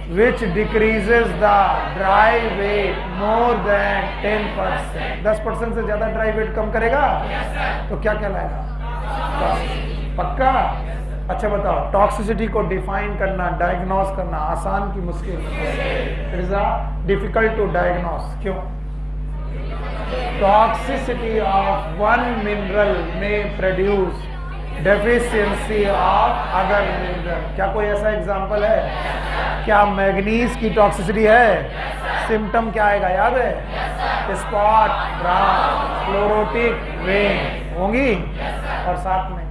which decreases the dry weight more than 10%। 10% से ज्यादा ड्राई वेट कम करेगा तो क्या कहलाएगा? पक्का। अच्छा बताओ, टॉक्सिसिटी को डिफाइन करना, डायग्नोस करना आसान की मुश्किल? It is difficult to diagnose. क्यों? टॉक्सिसिटी ऑफ वन मिनरल में produce deficiency of other mineral. क्या कोई ऐसा एग्जांपल है? क्या मैग्नीज की टॉक्सिसिटी है? सिम्टम क्या आएगा याद है? स्पॉट, ब्राउन, क्लोरोटिक वेन होंगी और साथ में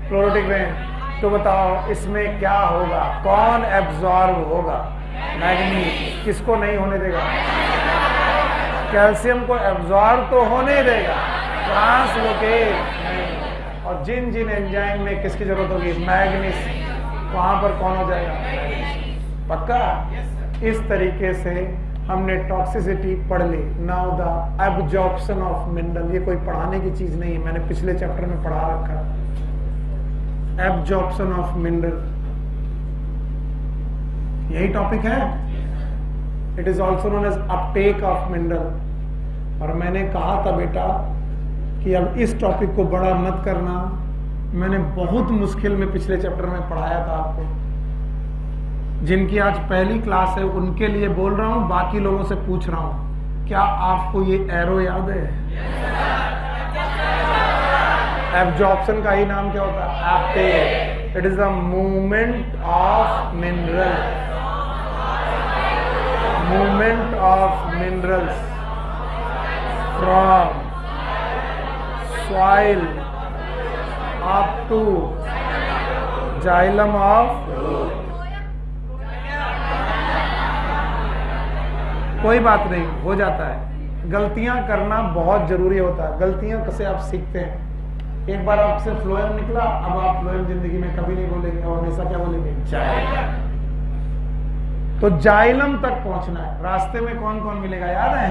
क्लोरोटिक वेन। तो बताओ इसमें क्या होगा? कौन एब्जॉर्ब होगा? मैग्नीज। किसको नहीं होने देगा? कैल्शियम को एब्जॉर्ब तो होने देगा, ट्रांसलोकेट। और जिन जिन एंजाइम में किसकी जरूरत होगी? मैग्नीज। वहां पर कौन हो जाएगा? पक्का। इस तरीके से हमने टॉक्सिसिटी पढ़ ली। Now the absorption of mineral. ये कोई पढ़ाने की चीज नहीं है, मैंने पिछले चैप्टर में पढ़ा रखा। एब्जॉर्प्शन ऑफ मिनरल यही टॉपिक है। It is also known as uptake of mineral. और मैंने कहा था बेटा कि अब इस टॉपिक को बड़ा मत करना। मैंने बहुत मुश्किल में पिछले चैप्टर में पढ़ाया था आपको। जिनकी आज पहली क्लास है उनके लिए बोल रहा हूं, बाकी लोगों से पूछ रहा हूं, क्या आपको ये एरो याद है? एब्जॉर्प्शन का ही नाम क्या होता है? Uptake. It is the movement of mineral, movement of minerals from soil up to xylem of कोई बात नहीं, हो जाता है। गलतियां करना बहुत जरूरी होता है। गलतियां कैसे आप सीखते हैं? एक बार आपसे फ्लोएम निकला, अब आप फ्लोएम जिंदगी में कभी नहीं बोलेंगे और हमेशा क्या बोलेंगे? जाइलम। तो जाइलम तक पहुंचना है। रास्ते में कौन कौन मिलेगा याद है?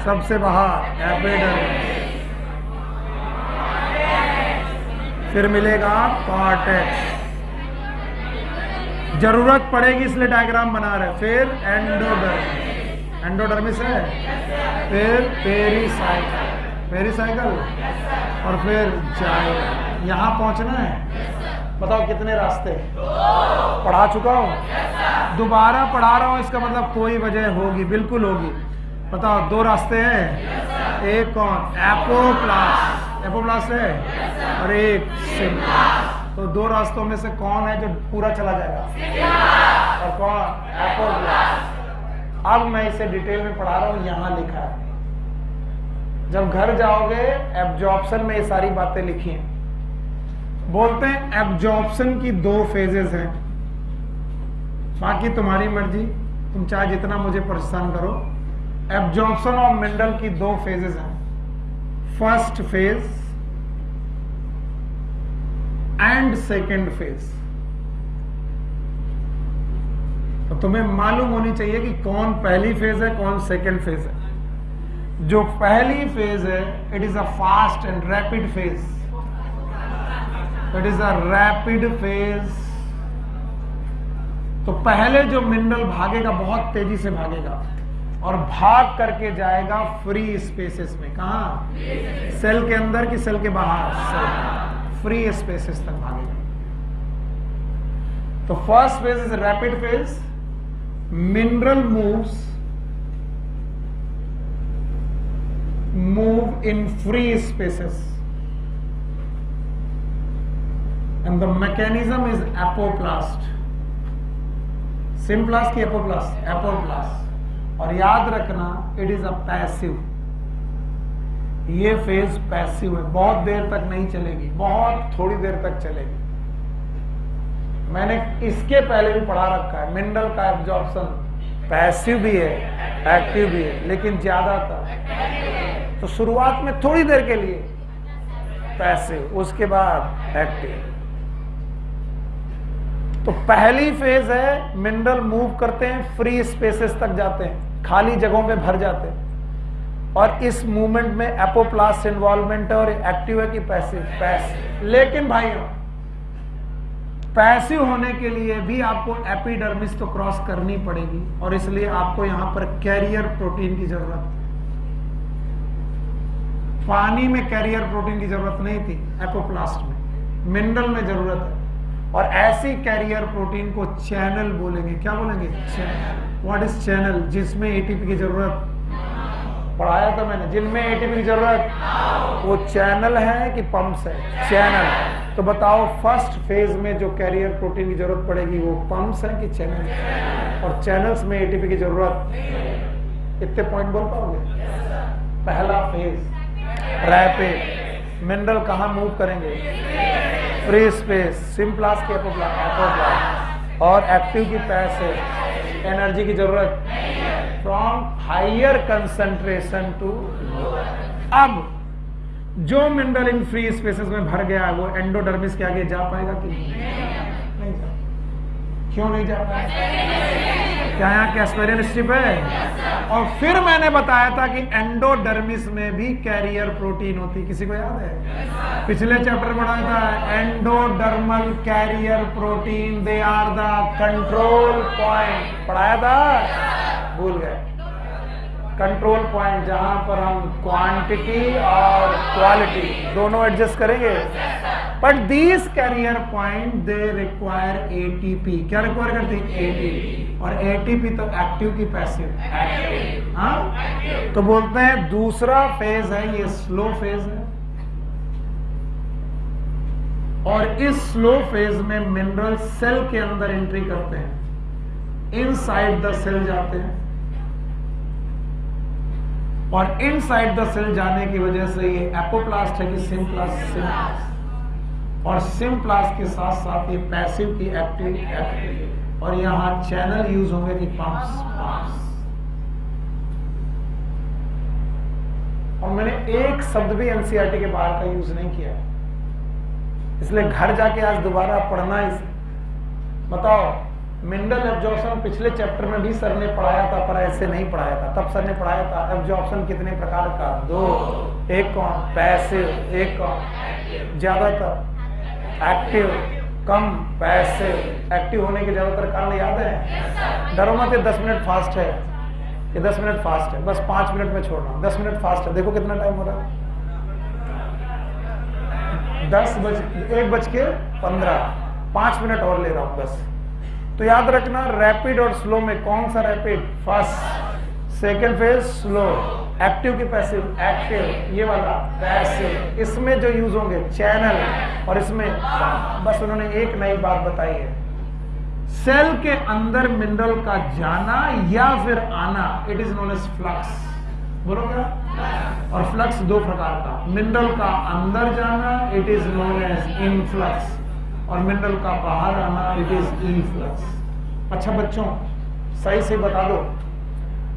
सबसे बाहर एपिडर्मिस, फिर मिलेगा कॉर्टेक्स। जरूरत पड़ेगी इसलिए डायग्राम बना रहे। फिर एंडोडर्मिस, एंडोडर्मिस है, फिर पेरिसाइकल, पेरिसाइकल, और फिर जाइलम। यहां पहुंचना है। बताओ कितने रास्ते? पढ़ा चुका हूं, दोबारा पढ़ा रहा हूं, इसका मतलब कोई वजह होगी, बिल्कुल होगी। बताओ दो रास्ते हैं, एक कौन? एपोप्लास्ट, एपोप्लास्ट है, और एक सिम्प्लास्ट। तो दो रास्तों में से कौन है जो पूरा चला जाएगा? और कौन? एपोप्लास्ट। अब मैं इसे डिटेल में पढ़ा रहा हूं, यहां लिखा है। जब घर जाओगे एब्जॉर्प्शन में ये सारी बातें लिखी हैं। बोलते हैं एब्जॉर्प्शन की दो फेजेस हैं, बाकी तुम्हारी मर्जी, तुम चाहे जितना मुझे परेशान करो। एब्जॉर्प्शन ऑफ मिनरल की दो फेजेस हैं, first phase and second phase. तो तुम्हें मालूम होनी चाहिए कि कौन पहली फेज है, कौन सेकेंड फेज है। जो पहली फेज है, it is a fast and rapid phase. It is a rapid phase. तो पहले जो मिनरल भागेगा बहुत तेजी से भागेगा, और भाग करके जाएगा फ्री स्पेसेस में। कहा? सेल के अंदर कि सेल के बाहर? फ्री स्पेसेस तक भागेगा। तो first phase is rapid phase. Mineral move in free spaces and the mechanism is apoplast। Symplast की एपोप्लास्ट? एपोप्लास्ट। और याद रखना इट इज अ पैसिव, ये फेज पैसिव है, बहुत देर तक नहीं चलेगी, बहुत थोड़ी देर तक चलेगी। मैंने इसके पहले भी पढ़ा रखा है, मिनरल का एब्जॉर्प्शन पैसिव भी है एक्टिव भी है, लेकिन ज्यादातर तो शुरुआत में थोड़ी देर के लिए पैसिव, उसके बाद एक्टिव। तो पहली फेज है मिनरल मूव करते हैं, फ्री स्पेसेस तक जाते हैं, खाली जगहों पे भर जाते हैं, और इस मूवमेंट में एपोप्लास्ट इन्वॉल्वमेंट है। और एक्टिव है कि पैसिव? पैसिव। लेकिन भाइयों पैसिव होने के लिए भी आपको एपिडर्मिस तो क्रॉस करनी पड़ेगी, और इसलिए आपको यहां पर कैरियर प्रोटीन की जरूरत है। पानी में कैरियर प्रोटीन की जरूरत नहीं थी, एपोप्लास्ट में, मिनरल में जरूरत है। और ऐसी कैरियर प्रोटीन को चैनल बोलेंगे। क्या बोलेंगे? चैनल। What is channel? जिसमें एटीपी की जरूरत, पढ़ाया था मैंने, जिनमें एटीपी की जरूरत, वो चैनल है कि पंप्स है? चैनल। तो बताओ फर्स्ट फेज में जो कैरियर प्रोटीन की जरूरत पड़ेगी वो पंप्स है कि चैनल? और चैनल्स में एटीपी की जरूरत। इतने पॉइंट बोल पाओगे? पहला फेज रैपिड, मिनरल कहां मूव करेंगे? फ्री स्पेस, सिम्प्लास्ट की एपोप्लास्ट, और एक्टिव की पैसिव, एनर्जी की जरूरत from higher concentration to lower. अब जो मिनरल इन फ्री स्पेसेस में भर गया है वो एंडोडर्मिस के आगे जा पाएगा कि नहीं जा? क्यों नहीं जा पाएगा? क्या यहाँ कैस्पेरियन स्ट्रिप है? और फिर मैंने बताया था कि एंडोडर्मिस में भी कैरियर प्रोटीन होती, किसी को याद है? पिछले चैप्टर पढ़ाया था, endodermal carrier protein, they are the control point, पढ़ाया था? भूल गए? कंट्रोल पॉइंट जहां पर हम क्वांटिटी और क्वालिटी दोनों एडजस्ट करेंगे। But these carrier point they require ATP. क्या रिक्वायर करती है? एटीपी। और एटीपी तो एक्टिव की पैसिव? एक्टिव। हाँ, तो बोलते हैं दूसरा फेज है ये स्लो फेज है, और इस स्लो फेज में मिनरल सेल के अंदर एंट्री करते हैं, इनसाइड द सेल जाते हैं, और इनसाइड द सेल जाने की वजह से ये एपोप्लास्ट है कि सिम्प्लास्ट? सिम्प्लास्ट। और सिम्प्लास्ट के साथ साथ ये पैसिव की एक्टिव, और यहां चैनल यूज होंगे कि पंप्स। और मैंने एक शब्द भी एनसीईआरटी के बाहर का यूज नहीं किया, इसलिए घर जाके आज दोबारा पढ़ना इसे। बताओ मिनरल एब्जॉर्प्शन पिछले चैप्टर में भी सर ने पढ़ाया था, पर ऐसे नहीं पढ़ाया था। तब सर ने पढ़ाया था एब्जॉर्प्शन कितने प्रकार का? दो। एक कौन? पैसिव। एक कौन? ज्यादातर एक्टिव, कम पैसिव। एक्टिव होने के ज्यादातर कारण याद है? डरो मत, 10 मिनट फास्ट है, ये 10 मिनट फास्ट है, बस 5 मिनट में छोड़ना। 10 मिनट फास्ट है, देखो कितना टाइम हो रहा है, 1:15, 5 मिनट और ले रहा हूं बस। तो याद रखना रैपिड और स्लो में कौन सा rapid? First. Second phase slow. Active की पैसिव? एक्टिव। ये वाला पैसिव। इसमें जो यूज होंगे चैनल, और इसमें बस उन्होंने एक नई बात बताई है, सेल के अंदर मिनरल का जाना या फिर आना, it is known as flux. बोलो क्या? और फ्लक्स दो प्रकार का, मिनरल का अंदर जाना it is known as influx, और मिनरल का बाहर आना इट इज इनफ्लक्स। अच्छा बच्चों सही से बता दो,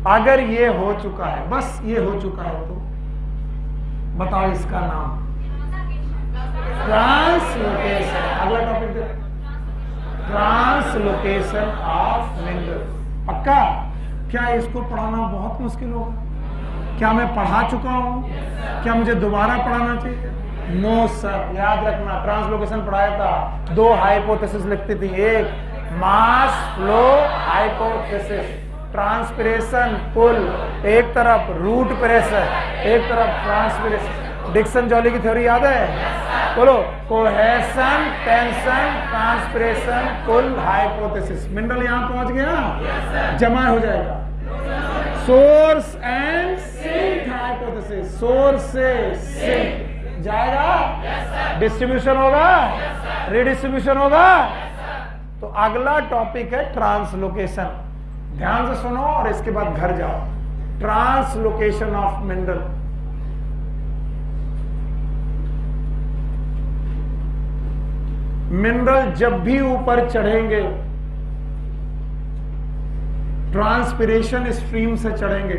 अगर ये हो चुका है, बस ये हो चुका है, तो बताओ इसका नाम? ट्रांसलोकेशन। अगला topic they, translocation of mineral. पक्का? क्या इसको पढ़ाना बहुत मुश्किल होगा? क्या मैं पढ़ा चुका हूं? क्या मुझे दोबारा पढ़ाना चाहिए? No sir. याद रखना ट्रांसलोकेशन पढ़ाया था, 2 हाइपोथेसिस लिखती थी, एक mass flow hypothesis, transpiration pull, एक तरफ रूट प्रेशर, एक तरफ ट्रांसपिरेशन। डिक्सन जॉली की थ्योरी याद है? बोलो, cohesion, tension, transpiration, pull, hypothesis. Mineral यहां पहुंच गया, जमा हो जाएगा। Source and sink hypothesis, source से सिंक जाएगा, डिस्ट्रीब्यूशन होगा, रिडिस्ट्रीब्यूशन होगा। तो अगला टॉपिक है ट्रांसलोकेशन। ध्यान से सुनो और इसके बाद घर जाओ। Translocation of mineral. मिनरल जब भी ऊपर चढ़ेंगे ट्रांसपिरेशन स्ट्रीम से चढ़ेंगे।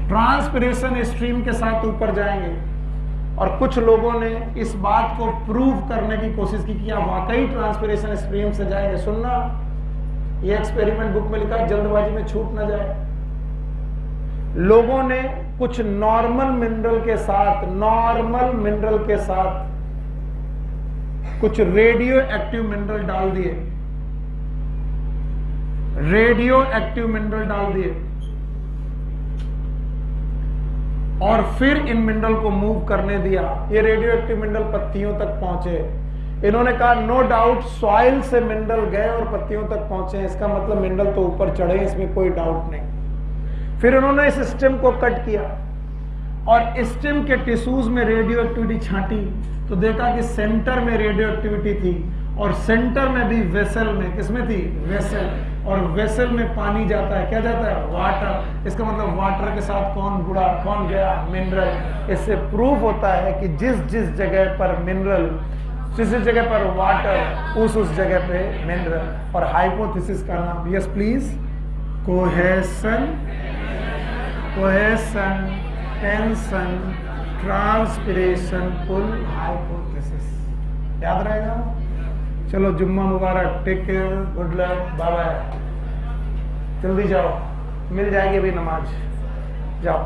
ट्रांसपिरेशन स्ट्रीम के साथ ऊपर जाएंगे। और कुछ लोगों ने इस बात को प्रूव करने की कोशिश की कि आप वाकई ट्रांसपिरेशन स्ट्रीम से जाएंगे। सुनना, ये एक्सपेरिमेंट बुक में लिखा है, जल्दबाजी में छूट ना जाए। लोगों ने कुछ नॉर्मल मिनरल के साथ कुछ रेडियो एक्टिव मिनरल डाल दिए, और फिर इन मिनरल को मूव करने दिया। ये रेडियो एक्टिव मिनरल पत्तियों तक पहुंचे। इन्होंने कहा नो डाउट सॉइल से मिनरल गए और पत्तियों तक पहुंचे, इसका मतलब मिनरल तो ऊपर चढ़े, इसमें कोई डाउट नहीं। फिर उन्होंने इस स्टेम को कट किया और स्टेम के टिश्यूज में रेडियो एक्टिविटी छांटी, तो देखा कि सेंटर में रेडियो एक्टिविटी थी और सेंटर में भी वेसल में, किसमें थी? वेसल। और वेसल में पानी जाता है, क्या जाता है? वाटर। इसका मतलब वाटर के साथ कौन जुड़ा, कौन गया? मिनरल। इससे प्रूफ होता है कि जिस जिस जगह पर मिनरल, जिस जगह पर वाटर, उस जगह पे मिनरल। और हाइपोथेसिस का नाम, yes please, cohesion, tension, transpiration, pull, hypothesis. याद रहेगा? चलो जुम्मा मुबारक, take care, good luck, bye bye. जल्दी जाओ, मिल जाएगी अभी नमाज, जाओ।